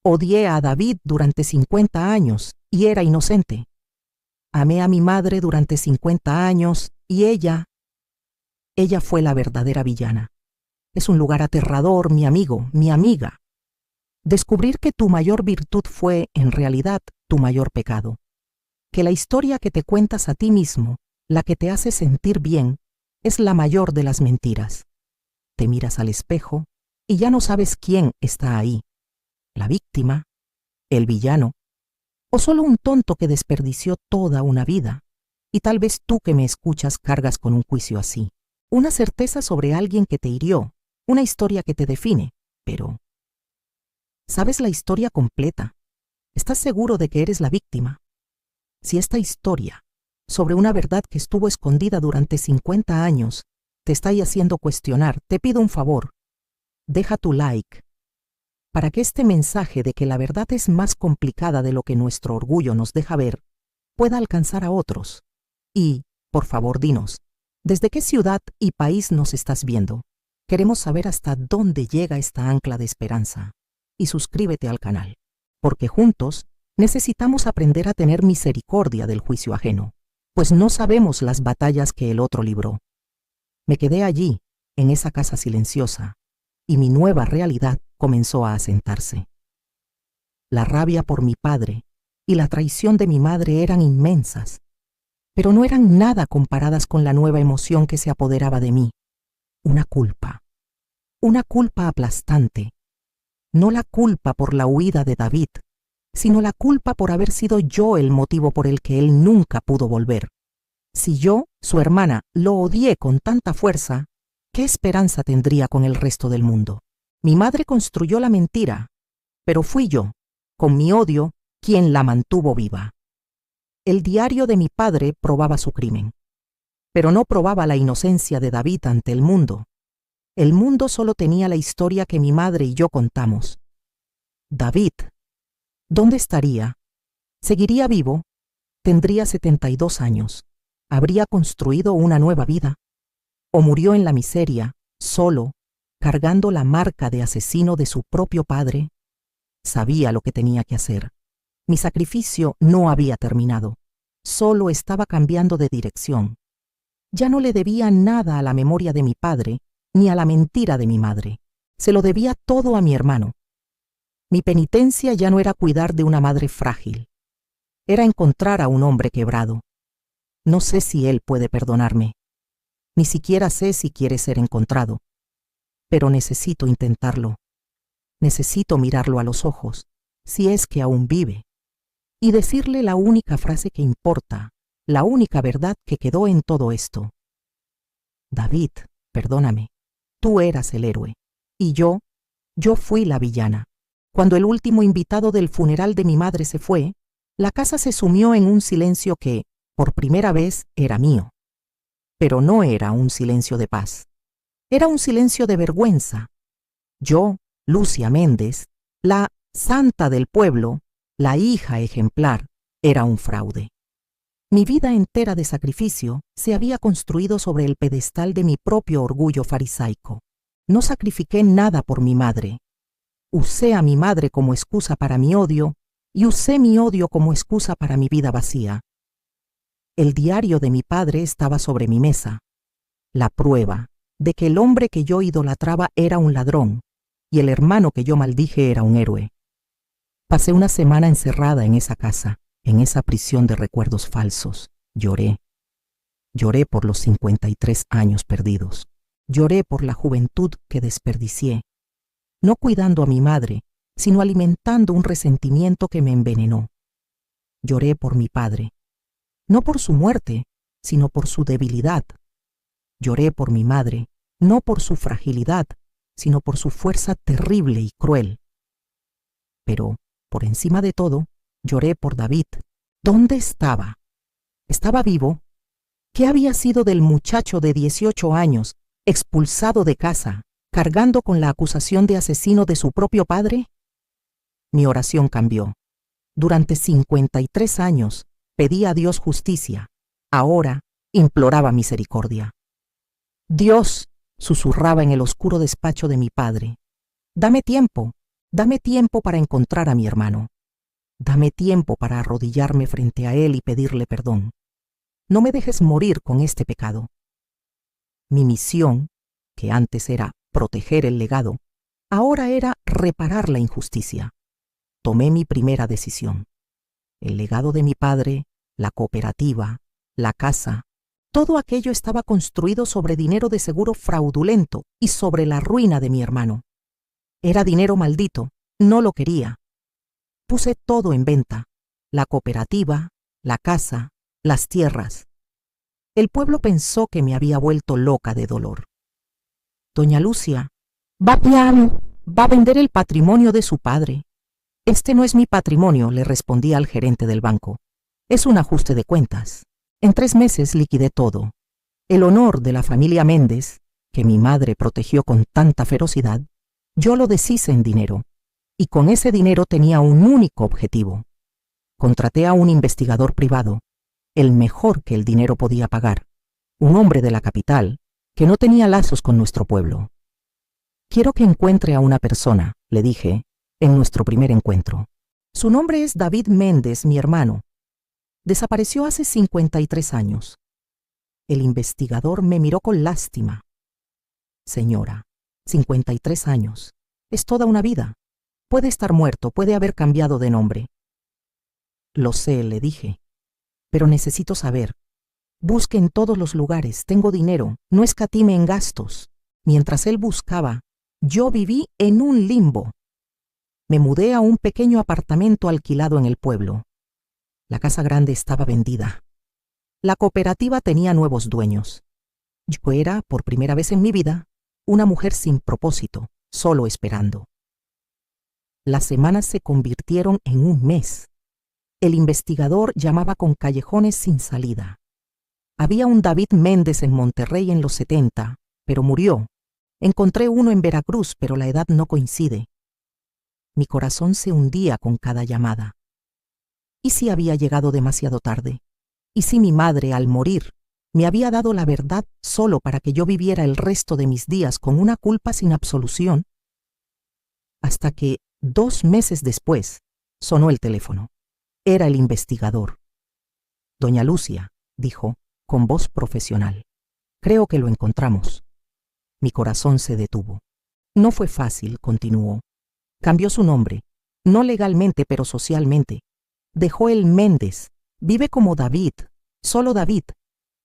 Odié a David durante 50 años y era inocente. Amé a mi madre durante 50 años y ella fue la verdadera villana. Es un lugar aterrador, mi amigo, mi amiga. Descubrir que tu mayor virtud fue, en realidad, tu mayor pecado. Que la historia que te cuentas a ti mismo, la que te hace sentir bien, es la mayor de las mentiras. Te miras al espejo y ya no sabes quién está ahí. La víctima, el villano, o solo un tonto que desperdició toda una vida. Y tal vez tú que me escuchas cargas con un juicio así. Una certeza sobre alguien que te hirió, una historia que te define, pero ¿sabes la historia completa? ¿Estás seguro de que eres la víctima? Si esta historia, sobre una verdad que estuvo escondida durante 50 años, te está haciendo cuestionar, te pido un favor. Deja tu like, para que este mensaje de que la verdad es más complicada de lo que nuestro orgullo nos deja ver, pueda alcanzar a otros. Y, por favor, dinos, ¿desde qué ciudad y país nos estás viendo? Queremos saber hasta dónde llega esta ancla de esperanza. Y suscríbete al canal, porque juntos necesitamos aprender a tener misericordia del juicio ajeno. pues no sabemos las batallas que el otro libró. Me quedé allí, en esa casa silenciosa, y mi nueva realidad comenzó a asentarse. La rabia por mi padre y la traición de mi madre eran inmensas, pero no eran nada comparadas con la nueva emoción que se apoderaba de mí. Una culpa aplastante. No la culpa por la huida de David, sino la culpa por haber sido yo el motivo por el que él nunca pudo volver. Si yo, su hermana, lo odié con tanta fuerza, ¿qué esperanza tendría con el resto del mundo? Mi madre construyó la mentira, pero fui yo, con mi odio, quien la mantuvo viva. El diario de mi padre probaba su crimen, pero no probaba la inocencia de David ante el mundo. El mundo solo tenía la historia que mi madre y yo contamos. David, ¿dónde estaría? ¿Seguiría vivo? Tendría 72 años. ¿Habría construido una nueva vida? ¿O murió en la miseria, solo, cargando la marca de asesino de su propio padre? Sabía lo que tenía que hacer. Mi sacrificio no había terminado. Solo estaba cambiando de dirección. Ya no le debía nada a la memoria de mi padre, ni a la mentira de mi madre. Se lo debía todo a mi hermano. Mi penitencia ya no era cuidar de una madre frágil. Era encontrar a un hombre quebrado. No sé si él puede perdonarme. Ni siquiera sé si quiere ser encontrado. Pero necesito intentarlo. Necesito mirarlo a los ojos, si es que aún vive, y decirle la única frase que importa, la única verdad que quedó en todo esto. David, perdóname. Tú eras el héroe, y yo fui la villana. Cuando el último invitado del funeral de mi madre se fue, la casa se sumió en un silencio que, por primera vez, era mío. Pero no era un silencio de paz. Era un silencio de vergüenza. Yo, Lucia Méndez, la santa del pueblo, la hija ejemplar, era un fraude. Mi vida entera de sacrificio se había construido sobre el pedestal de mi propio orgullo farisaico. No sacrifiqué nada por mi madre. Usé a mi madre como excusa para mi odio y usé mi odio como excusa para mi vida vacía. El diario de mi padre estaba sobre mi mesa. La prueba de que el hombre que yo idolatraba era un ladrón y el hermano que yo maldije era un héroe. Pasé una semana encerrada en esa casa, en esa prisión de recuerdos falsos. Lloré. Lloré por los 53 años perdidos. Lloré por la juventud que desperdicié, no cuidando a mi madre, sino alimentando un resentimiento que me envenenó. Lloré por mi padre, no por su muerte, sino por su debilidad. Lloré por mi madre, no por su fragilidad, sino por su fuerza terrible y cruel. Pero, por encima de todo, lloré por David. ¿Dónde estaba? ¿Estaba vivo? ¿Qué había sido del muchacho de 18 años, expulsado de casa, cargando con la acusación de asesino de su propio padre? Mi oración cambió. Durante 53 años pedí a Dios justicia. Ahora imploraba misericordia. Dios, susurraba en el oscuro despacho de mi padre, dame tiempo para encontrar a mi hermano. Dame tiempo para arrodillarme frente a él y pedirle perdón. No me dejes morir con este pecado. Mi misión, que antes era proteger el legado, ahora era reparar la injusticia. Tomé mi primera decisión. El legado de mi padre, la cooperativa, la casa, todo aquello estaba construido sobre dinero de seguro fraudulento y sobre la ruina de mi hermano. Era dinero maldito, no lo quería. Puse todo en venta, la cooperativa, la casa, las tierras. El pueblo pensó que me había vuelto loca de dolor. Doña Lucia, va a vender el patrimonio de su padre. Este no es mi patrimonio, le respondí al gerente del banco. Es un ajuste de cuentas. En 3 meses liquidé todo. El honor de la familia Méndez, que mi madre protegió con tanta ferocidad, yo lo deshice en dinero. Y con ese dinero tenía un único objetivo. Contraté a un investigador privado, el mejor que el dinero podía pagar, un hombre de la capital que no tenía lazos con nuestro pueblo. Quiero que encuentre a una persona, le dije, en nuestro primer encuentro. Su nombre es David Méndez, mi hermano. Desapareció hace 53 años. El investigador me miró con lástima. Señora, 53 años. Es toda una vida. Puede estar muerto, puede haber cambiado de nombre. Lo sé, le dije. Pero necesito saber. Busque en todos los lugares, tengo dinero, no escatime en gastos. Mientras él buscaba, yo viví en un limbo. Me mudé a un pequeño apartamento alquilado en el pueblo. La casa grande estaba vendida. La cooperativa tenía nuevos dueños. Yo era, por primera vez en mi vida, una mujer sin propósito, solo esperando. Las semanas se convirtieron en un mes. El investigador llamaba con callejones sin salida. Había un David Méndez en Monterrey en los 70, pero murió. Encontré uno en Veracruz, pero la edad no coincide. Mi corazón se hundía con cada llamada. ¿Y si había llegado demasiado tarde? ¿Y si mi madre, al morir, me había dado la verdad solo para que yo viviera el resto de mis días con una culpa sin absolución? Hasta que, 2 meses después, sonó el teléfono. Era el investigador. Doña Lucia, dijo, con voz profesional. Creo que lo encontramos. Mi corazón se detuvo. No fue fácil, continuó. Cambió su nombre, no legalmente, pero socialmente. Dejó el Méndez. Vive como David, solo David.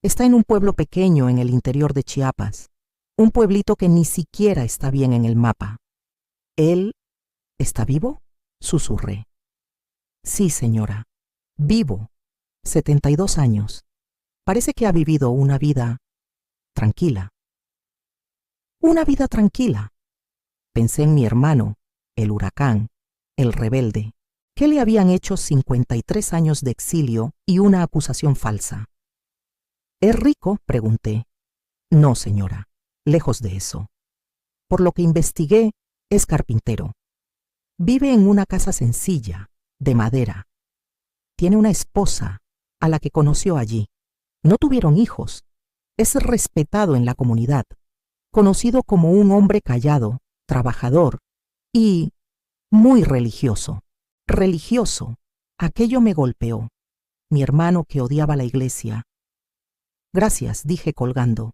Está en un pueblo pequeño en el interior de Chiapas. Un pueblito que ni siquiera está bien en el mapa. ¿Él está vivo? Susurré. Sí, señora. Vivo. 72 años. Parece que ha vivido una vida tranquila. Una vida tranquila. Pensé en mi hermano, el huracán, el rebelde. ¿Qué le habían hecho 53 años de exilio y una acusación falsa? ¿Es rico?, pregunté. No, señora, lejos de eso. Por lo que investigué, es carpintero. Vive en una casa sencilla, de madera. Tiene una esposa, a la que conoció allí. No tuvieron hijos. Es respetado en la comunidad, conocido como un hombre callado, trabajador y muy religioso. Religioso. Aquello me golpeó. Mi hermano, que odiaba la iglesia. Gracias, dije colgando.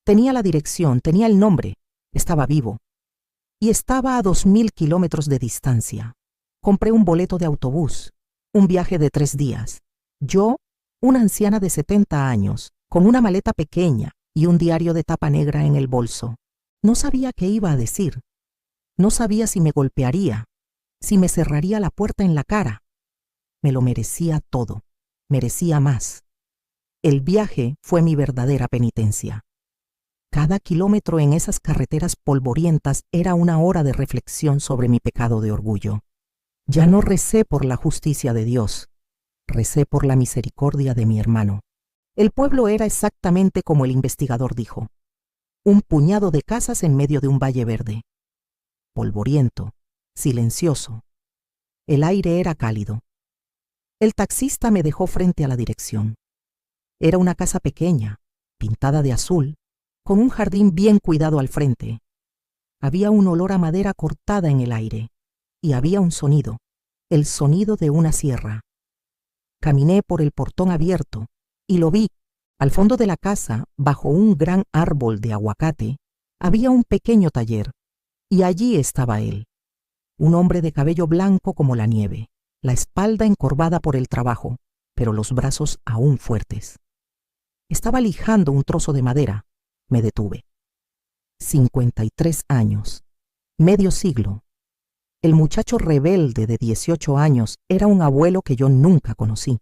Tenía la dirección, tenía el nombre. Estaba vivo. Y estaba a 2000 kilómetros de distancia. Compré un boleto de autobús. Un viaje de 3 días. Yo, una anciana de 70 años, con una maleta pequeña y un diario de tapa negra en el bolso. No sabía qué iba a decir. No sabía si me golpearía, si me cerraría la puerta en la cara. Me lo merecía todo. Merecía más. El viaje fue mi verdadera penitencia. Cada kilómetro en esas carreteras polvorientas era una hora de reflexión sobre mi pecado de orgullo. Ya no recé por la justicia de Dios. Recé por la misericordia de mi hermano. El pueblo era exactamente como el investigador dijo. Un puñado de casas en medio de un valle verde. Polvoriento, silencioso. El aire era cálido. El taxista me dejó frente a la dirección. Era una casa pequeña, pintada de azul, con un jardín bien cuidado al frente. Había un olor a madera cortada en el aire, y había un sonido, el sonido de una sierra. Caminé por el portón abierto, y lo vi. Al fondo de la casa, bajo un gran árbol de aguacate, había un pequeño taller, y allí estaba él, un hombre de cabello blanco como la nieve, la espalda encorvada por el trabajo, pero los brazos aún fuertes. Estaba lijando un trozo de madera. Me detuve. 53 años, medio siglo. El muchacho rebelde de 18 años era un abuelo que yo nunca conocí.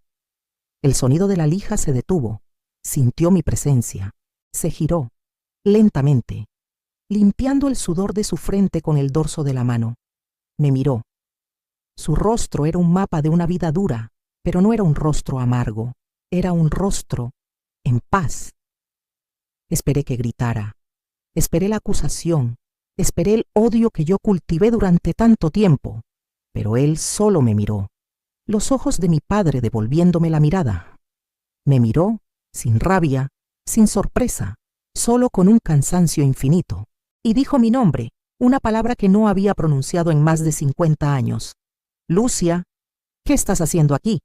El sonido de la lija se detuvo, sintió mi presencia, se giró, lentamente, limpiando el sudor de su frente con el dorso de la mano. Me miró. Su rostro era un mapa de una vida dura, pero no era un rostro amargo, era un rostro en paz. Esperé que gritara, esperé la acusación, esperé el odio que yo cultivé durante tanto tiempo, pero él solo me miró, los ojos de mi padre devolviéndome la mirada. Me miró, sin rabia, sin sorpresa, solo con un cansancio infinito, y dijo mi nombre, una palabra que no había pronunciado en más de 50 años. Lucia, ¿qué estás haciendo aquí?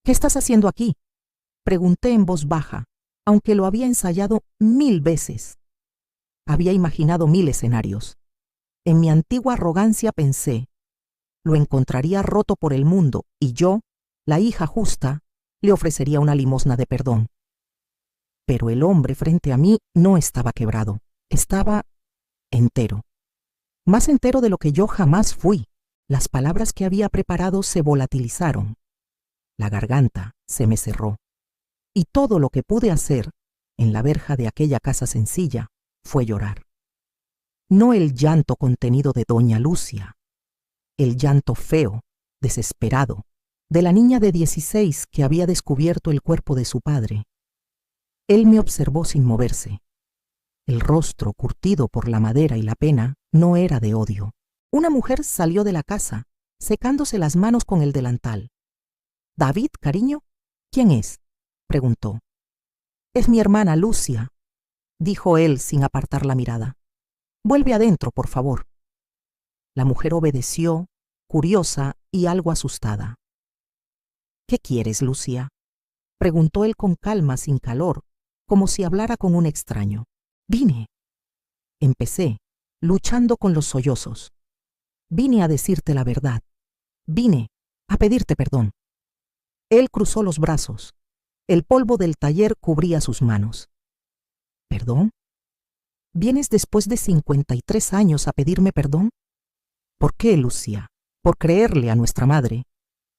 ¿Qué estás haciendo aquí? Pregunté en voz baja, aunque lo había ensayado 1000 veces. Había imaginado 1000 escenarios. En mi antigua arrogancia pensé, lo encontraría roto por el mundo y yo, la hija justa, le ofrecería una limosna de perdón. Pero el hombre frente a mí no estaba quebrado, estaba entero. Más entero de lo que yo jamás fui. Las palabras que había preparado se volatilizaron. La garganta se me cerró. Y todo lo que pude hacer, en la verja de aquella casa sencilla, fue llorar. No el llanto contenido de doña Lucia, el llanto feo, desesperado, de la niña de 16 que había descubierto el cuerpo de su padre. Él me observó sin moverse. El rostro curtido por la madera y la pena no era de odio. Una mujer salió de la casa, secándose las manos con el delantal. «David, cariño, ¿quién es?», preguntó. «Es mi hermana Lucia», dijo él sin apartar la mirada. «Vuelve adentro, por favor». La mujer obedeció, curiosa y algo asustada. «¿Qué quieres, Lucia?», preguntó él con calma, sin calor, como si hablara con un extraño. «Vine», empecé, luchando con los sollozos. «Vine a decirte la verdad. Vine a pedirte perdón». Él cruzó los brazos. El polvo del taller cubría sus manos. «¿Perdón? ¿Vienes después de 53 años a pedirme perdón? ¿Por qué, Lucia? ¿Por creerle a nuestra madre?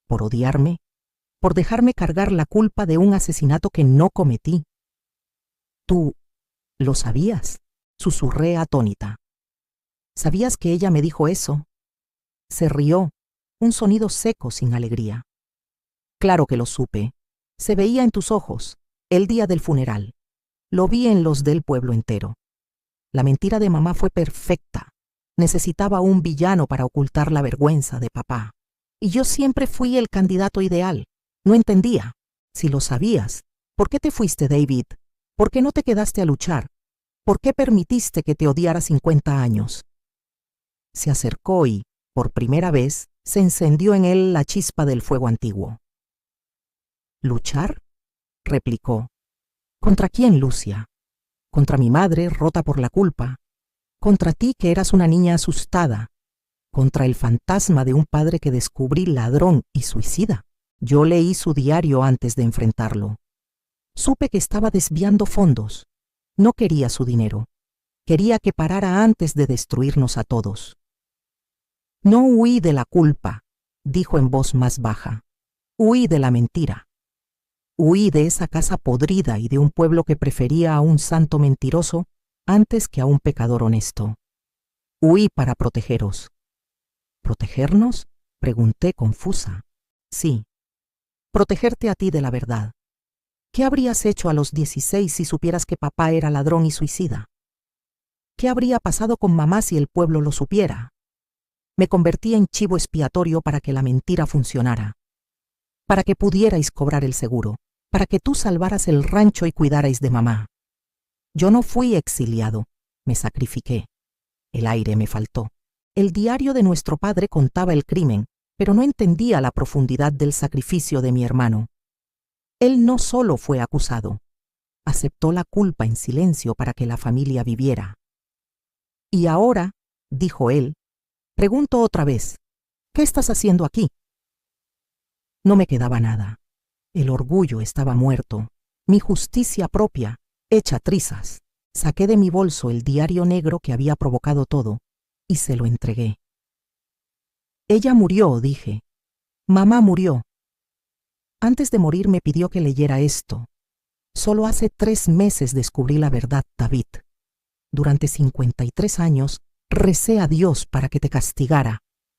¿Por odiarme? ¿Por dejarme cargar la culpa de un asesinato que no cometí?» «¿Tú lo sabías?», susurré atónita. «¿Sabías que ella me dijo eso?». Se rió, un sonido seco sin alegría. «Claro que lo supe. Se veía en tus ojos, el día del funeral. Lo vi en los del pueblo entero. La mentira de mamá fue perfecta. Necesitaba un villano para ocultar la vergüenza de papá. Y yo siempre fui el candidato ideal. No entendía. Si lo sabías, ¿por qué te fuiste, David? ¿Por qué no te quedaste a luchar? ¿Por qué permitiste que te odiara 50 años? Se acercó y, por primera vez, se encendió en él la chispa del fuego antiguo. ¿Luchar?, replicó. ¿Contra quién, Lucia? Contra mi madre, rota por la culpa. Contra ti, que eras una niña asustada. Contra el fantasma de un padre que descubrí ladrón y suicida. Yo leí su diario antes de enfrentarlo. Supe que estaba desviando fondos. No quería su dinero. Quería que parara antes de destruirnos a todos. No huí de la culpa, dijo en voz más baja. Huí de la mentira. Huí de esa casa podrida y de un pueblo que prefería a un santo mentiroso antes que a un pecador honesto. Huí para protegeros. ¿Protegernos?, pregunté confusa. Sí, protegerte a ti de la verdad. ¿Qué habrías hecho a los 16 si supieras que papá era ladrón y suicida? ¿Qué habría pasado con mamá si el pueblo lo supiera? Me convertí en chivo expiatorio para que la mentira funcionara, para que pudierais cobrar el seguro, para que tú salvaras el rancho y cuidarais de mamá. Yo no fui exiliado, me sacrifiqué. El aire me faltó. El diario de nuestro padre contaba el crimen, pero no entendía la profundidad del sacrificio de mi hermano. Él no solo fue acusado, aceptó la culpa en silencio para que la familia viviera. Y ahora, dijo él, pregunto otra vez, ¿qué estás haciendo aquí? No me quedaba nada. El orgullo estaba muerto, mi justicia propia, hecha trizas. Saqué de mi bolso el diario negro que había provocado todo y se lo entregué. Ella murió, dije. Mamá murió. Antes de morir me pidió que leyera esto. Solo hace 3 meses descubrí la verdad, David. Durante 53 años recé a Dios para que te castigara.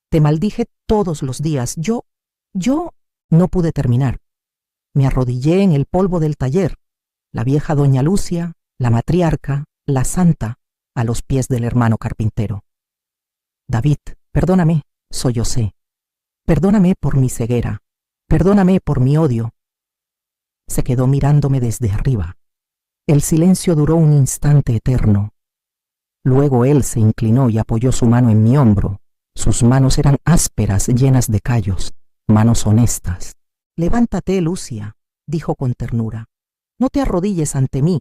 Te maldije todos los días. Yo no pude terminar. Me arrodillé en el polvo del taller. La vieja doña Lucia, la matriarca, la santa, a los pies del hermano carpintero. David, perdóname, sollocé. Perdóname por mi ceguera. Perdóname por mi odio. Se quedó mirándome desde arriba. El silencio duró un instante eterno. Luego él se inclinó y apoyó su mano en mi hombro. Sus manos eran ásperas, llenas de callos, manos honestas. Levántate, Lucia. dijo con ternura. No te arrodilles ante mí.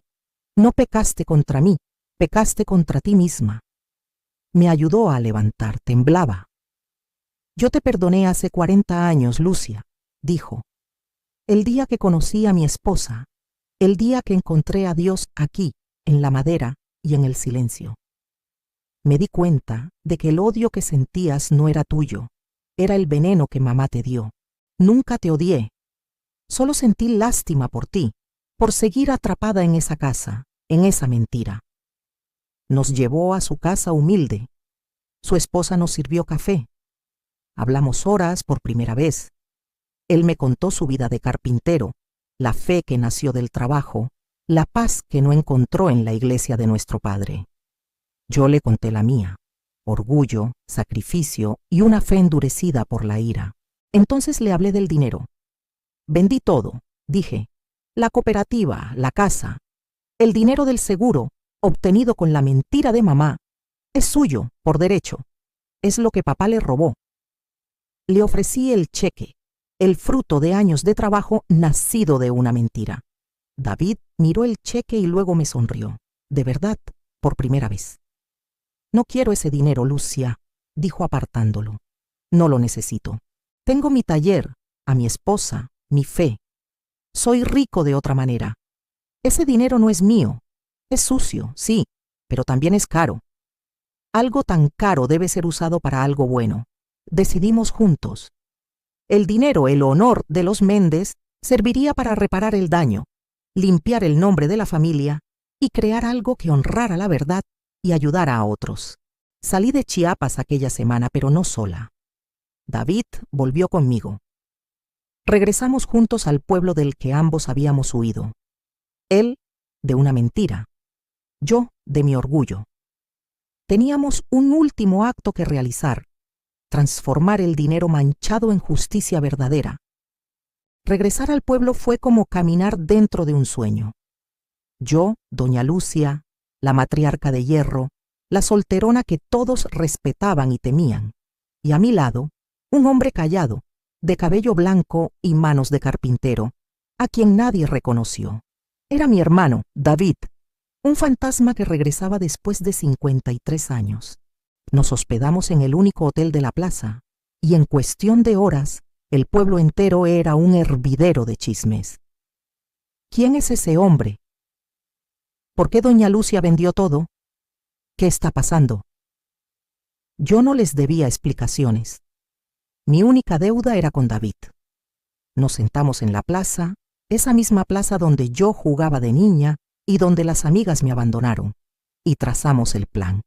No pecaste contra mí, pecaste contra ti misma. Me ayudó a levantar, temblaba. Yo te perdoné hace 40 años, Lucia, dijo. El día que conocí a mi esposa, el día que encontré a Dios aquí, en la madera y en el silencio. Me di cuenta de que el odio que sentías no era tuyo, era el veneno que mamá te dio. Nunca te odié. Solo sentí lástima por ti, por seguir atrapada en esa casa, en esa mentira. Nos llevó a su casa humilde. Su esposa nos sirvió café. Hablamos horas por primera vez. Él me contó su vida de carpintero, la fe que nació del trabajo, la paz que no encontró en la iglesia de nuestro padre. Yo le conté la mía, orgullo, sacrificio y una fe endurecida por la ira. Entonces le hablé del dinero. Vendí todo, dije, la cooperativa, la casa, el dinero del seguro, obtenido con la mentira de mamá, es suyo, por derecho. Es lo que papá le robó. Le ofrecí el cheque, el fruto de años de trabajo nacido de una mentira. David miró el cheque y luego me sonrió. De verdad, por primera vez. No quiero ese dinero, Lucia, dijo apartándolo. No lo necesito. Tengo mi taller, a mi esposa, mi fe. Soy rico de otra manera. Ese dinero no es mío. Es sucio, sí, pero también es caro. Algo tan caro debe ser usado para algo bueno. Decidimos juntos. El dinero, el honor de los Méndez, serviría para reparar el daño, limpiar el nombre de la familia y crear algo que honrara la verdad y ayudara a otros. Salí de Chiapas aquella semana, pero no sola. David volvió conmigo. Regresamos juntos al pueblo del que ambos habíamos huido. Él, de una mentira. Yo, de mi orgullo. Teníamos un último acto que realizar: transformar el dinero manchado en justicia verdadera. Regresar al pueblo fue como caminar dentro de un sueño. Yo, doña Lucia, la matriarca de hierro, la solterona que todos respetaban y temían, y a mi lado, un hombre callado, de cabello blanco y manos de carpintero, a quien nadie reconoció. Era mi hermano, David, un fantasma que regresaba después de 53 años. Nos hospedamos en el único hotel de la plaza, y en cuestión de horas, el pueblo entero era un hervidero de chismes. ¿Quién es ese hombre? ¿Por qué doña Lucia vendió todo? ¿Qué está pasando? Yo no les debía explicaciones. Mi única deuda era con David. Nos sentamos en la plaza, esa misma plaza donde yo jugaba de niña y donde las amigas me abandonaron, y trazamos el plan.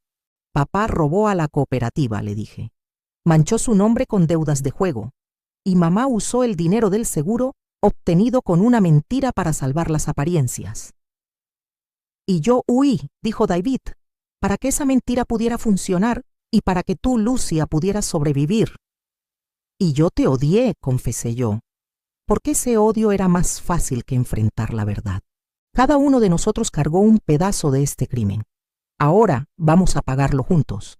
Papá robó a la cooperativa, le dije. Manchó su nombre con deudas de juego, y mamá usó el dinero del seguro obtenido con una mentira para salvar las apariencias. Y yo huí, dijo David, para que esa mentira pudiera funcionar y para que tú, Lucia, pudieras sobrevivir. Y yo te odié, confesé yo, porque ese odio era más fácil que enfrentar la verdad. Cada uno de nosotros cargó un pedazo de este crimen. Ahora vamos a pagarlo juntos.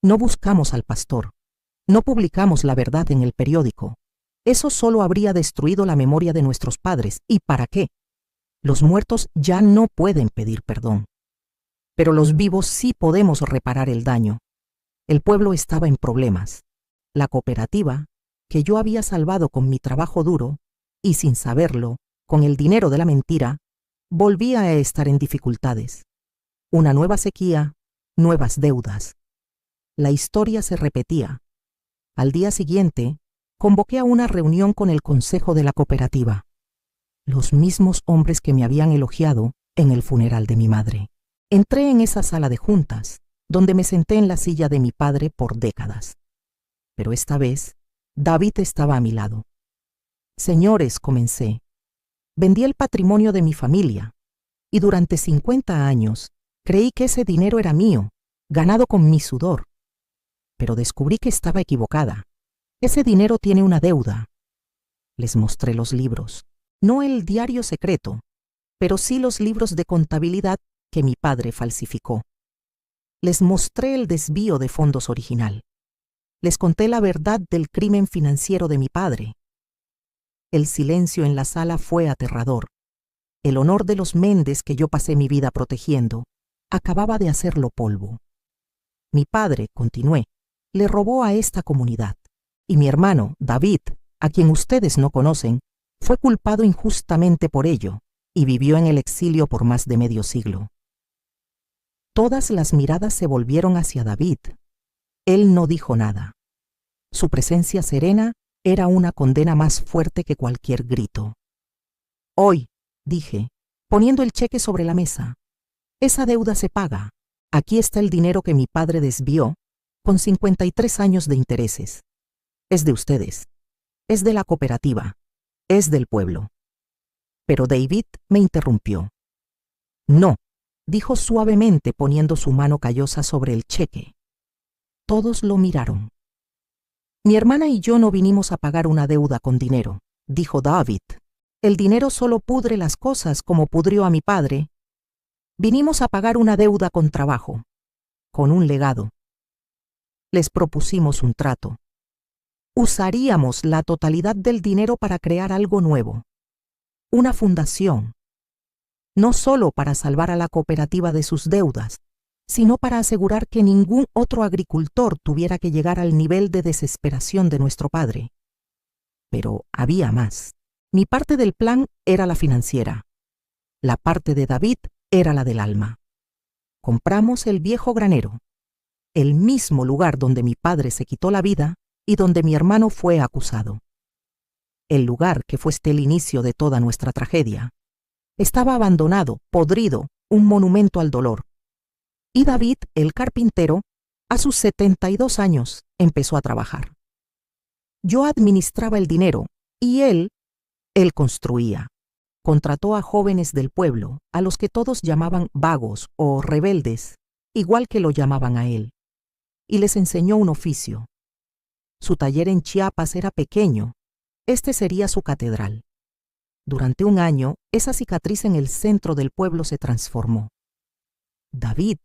No buscamos al pastor. No publicamos la verdad en el periódico. Eso solo habría destruido la memoria de nuestros padres. ¿Y para qué? Los muertos ya no pueden pedir perdón. Pero los vivos sí podemos reparar el daño. El pueblo estaba en problemas. La cooperativa, que yo había salvado con mi trabajo duro, y sin saberlo, con el dinero de la mentira, volvía a estar en dificultades. Una nueva sequía, nuevas deudas. La historia se repetía. Al día siguiente, convoqué a una reunión con el consejo de la cooperativa. Los mismos hombres que me habían elogiado en el funeral de mi madre. Entré en esa sala de juntas, donde me senté en la silla de mi padre por décadas. Pero esta vez, David estaba a mi lado. Señores, comencé. Vendí el patrimonio de mi familia, y durante 50 años creí que ese dinero era mío, ganado con mi sudor. Pero descubrí que estaba equivocada. Ese dinero tiene una deuda. Les mostré los libros, no el diario secreto, pero sí los libros de contabilidad que mi padre falsificó. Les mostré el desvío de fondos original. Les conté la verdad del crimen financiero de mi padre. El silencio en la sala fue aterrador. El honor de los Méndez que yo pasé mi vida protegiendo acababa de hacerlo polvo. Mi padre, continué, le robó a esta comunidad, y mi hermano, David, a quien ustedes no conocen, fue culpado injustamente por ello y vivió en el exilio por más de medio siglo. Todas las miradas se volvieron hacia David. Él no dijo nada. Su presencia serena era una condena más fuerte que cualquier grito. Hoy, dije, poniendo el cheque sobre la mesa, esa deuda se paga. Aquí está el dinero que mi padre desvió, con 53 años de intereses. Es de ustedes. Es de la cooperativa. Es del pueblo. Pero David me interrumpió. No, dijo suavemente poniendo su mano callosa sobre el cheque. Todos lo miraron. Mi hermana y yo no vinimos a pagar una deuda con dinero, dijo David. El dinero solo pudre las cosas como pudrió a mi padre. Vinimos a pagar una deuda con trabajo, con un legado. Les propusimos un trato. Usaríamos la totalidad del dinero para crear algo nuevo, una fundación, no solo para salvar a la cooperativa de sus deudas, sino para asegurar que ningún otro agricultor tuviera que llegar al nivel de desesperación de nuestro padre. Pero había más. Mi parte del plan era la financiera. La parte de David era la del alma. Compramos el viejo granero, el mismo lugar donde mi padre se quitó la vida y donde mi hermano fue acusado. El lugar que fue el inicio de toda nuestra tragedia. Estaba abandonado, podrido, un monumento al dolor. Y David, el carpintero, a sus 72 años, empezó a trabajar. Yo administraba el dinero y él construía. Contrató a jóvenes del pueblo, a los que todos llamaban vagos o rebeldes, igual que lo llamaban a él, y les enseñó un oficio. Su taller en Chiapas era pequeño. Este sería su catedral. Durante un año, esa cicatriz en el centro del pueblo se transformó. David,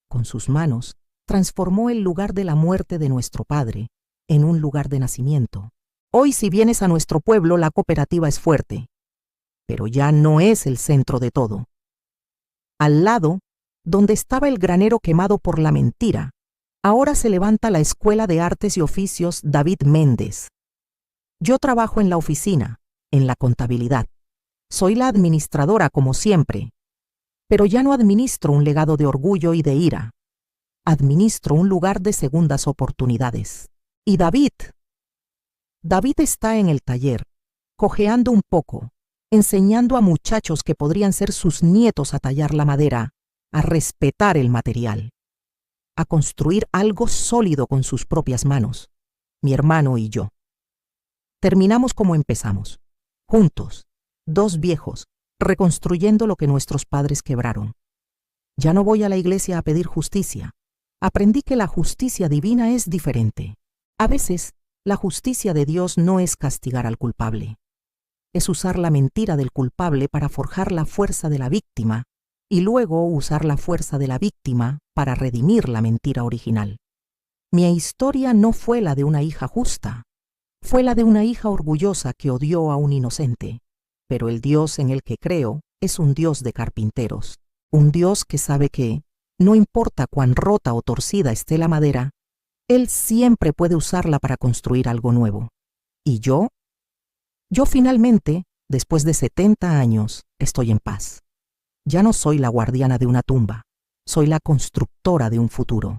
con sus manos, transformó el lugar de la muerte de nuestro padre en un lugar de nacimiento. Hoy, si vienes a nuestro pueblo, la cooperativa es fuerte, pero ya no es el centro de todo. Al lado, donde estaba el granero quemado por la mentira, ahora se levanta la Escuela de Artes y Oficios David Méndez. Yo trabajo en la oficina, en la contabilidad. Soy la administradora como siempre, pero ya no administro un legado de orgullo y de ira. Administro un lugar de segundas oportunidades. Y David está en el taller, cojeando un poco, enseñando a muchachos que podrían ser sus nietos a tallar la madera, a respetar el material, a construir algo sólido con sus propias manos, mi hermano y yo. Terminamos como empezamos, juntos, dos viejos, reconstruyendo lo que nuestros padres quebraron. Ya no voy a la iglesia a pedir justicia. Aprendí que la justicia divina es diferente. A veces, la justicia de Dios no es castigar al culpable. Es usar la mentira del culpable para forjar la fuerza de la víctima y luego usar la fuerza de la víctima para redimir la mentira original. Mi historia no fue la de una hija justa. Fue la de una hija orgullosa que odió a un inocente. Pero el Dios en el que creo es un Dios de carpinteros. Un Dios que sabe que, no importa cuán rota o torcida esté la madera, Él siempre puede usarla para construir algo nuevo. Y yo finalmente, después de 70 años, estoy en paz. Ya no soy la guardiana de una tumba, soy la constructora de un futuro.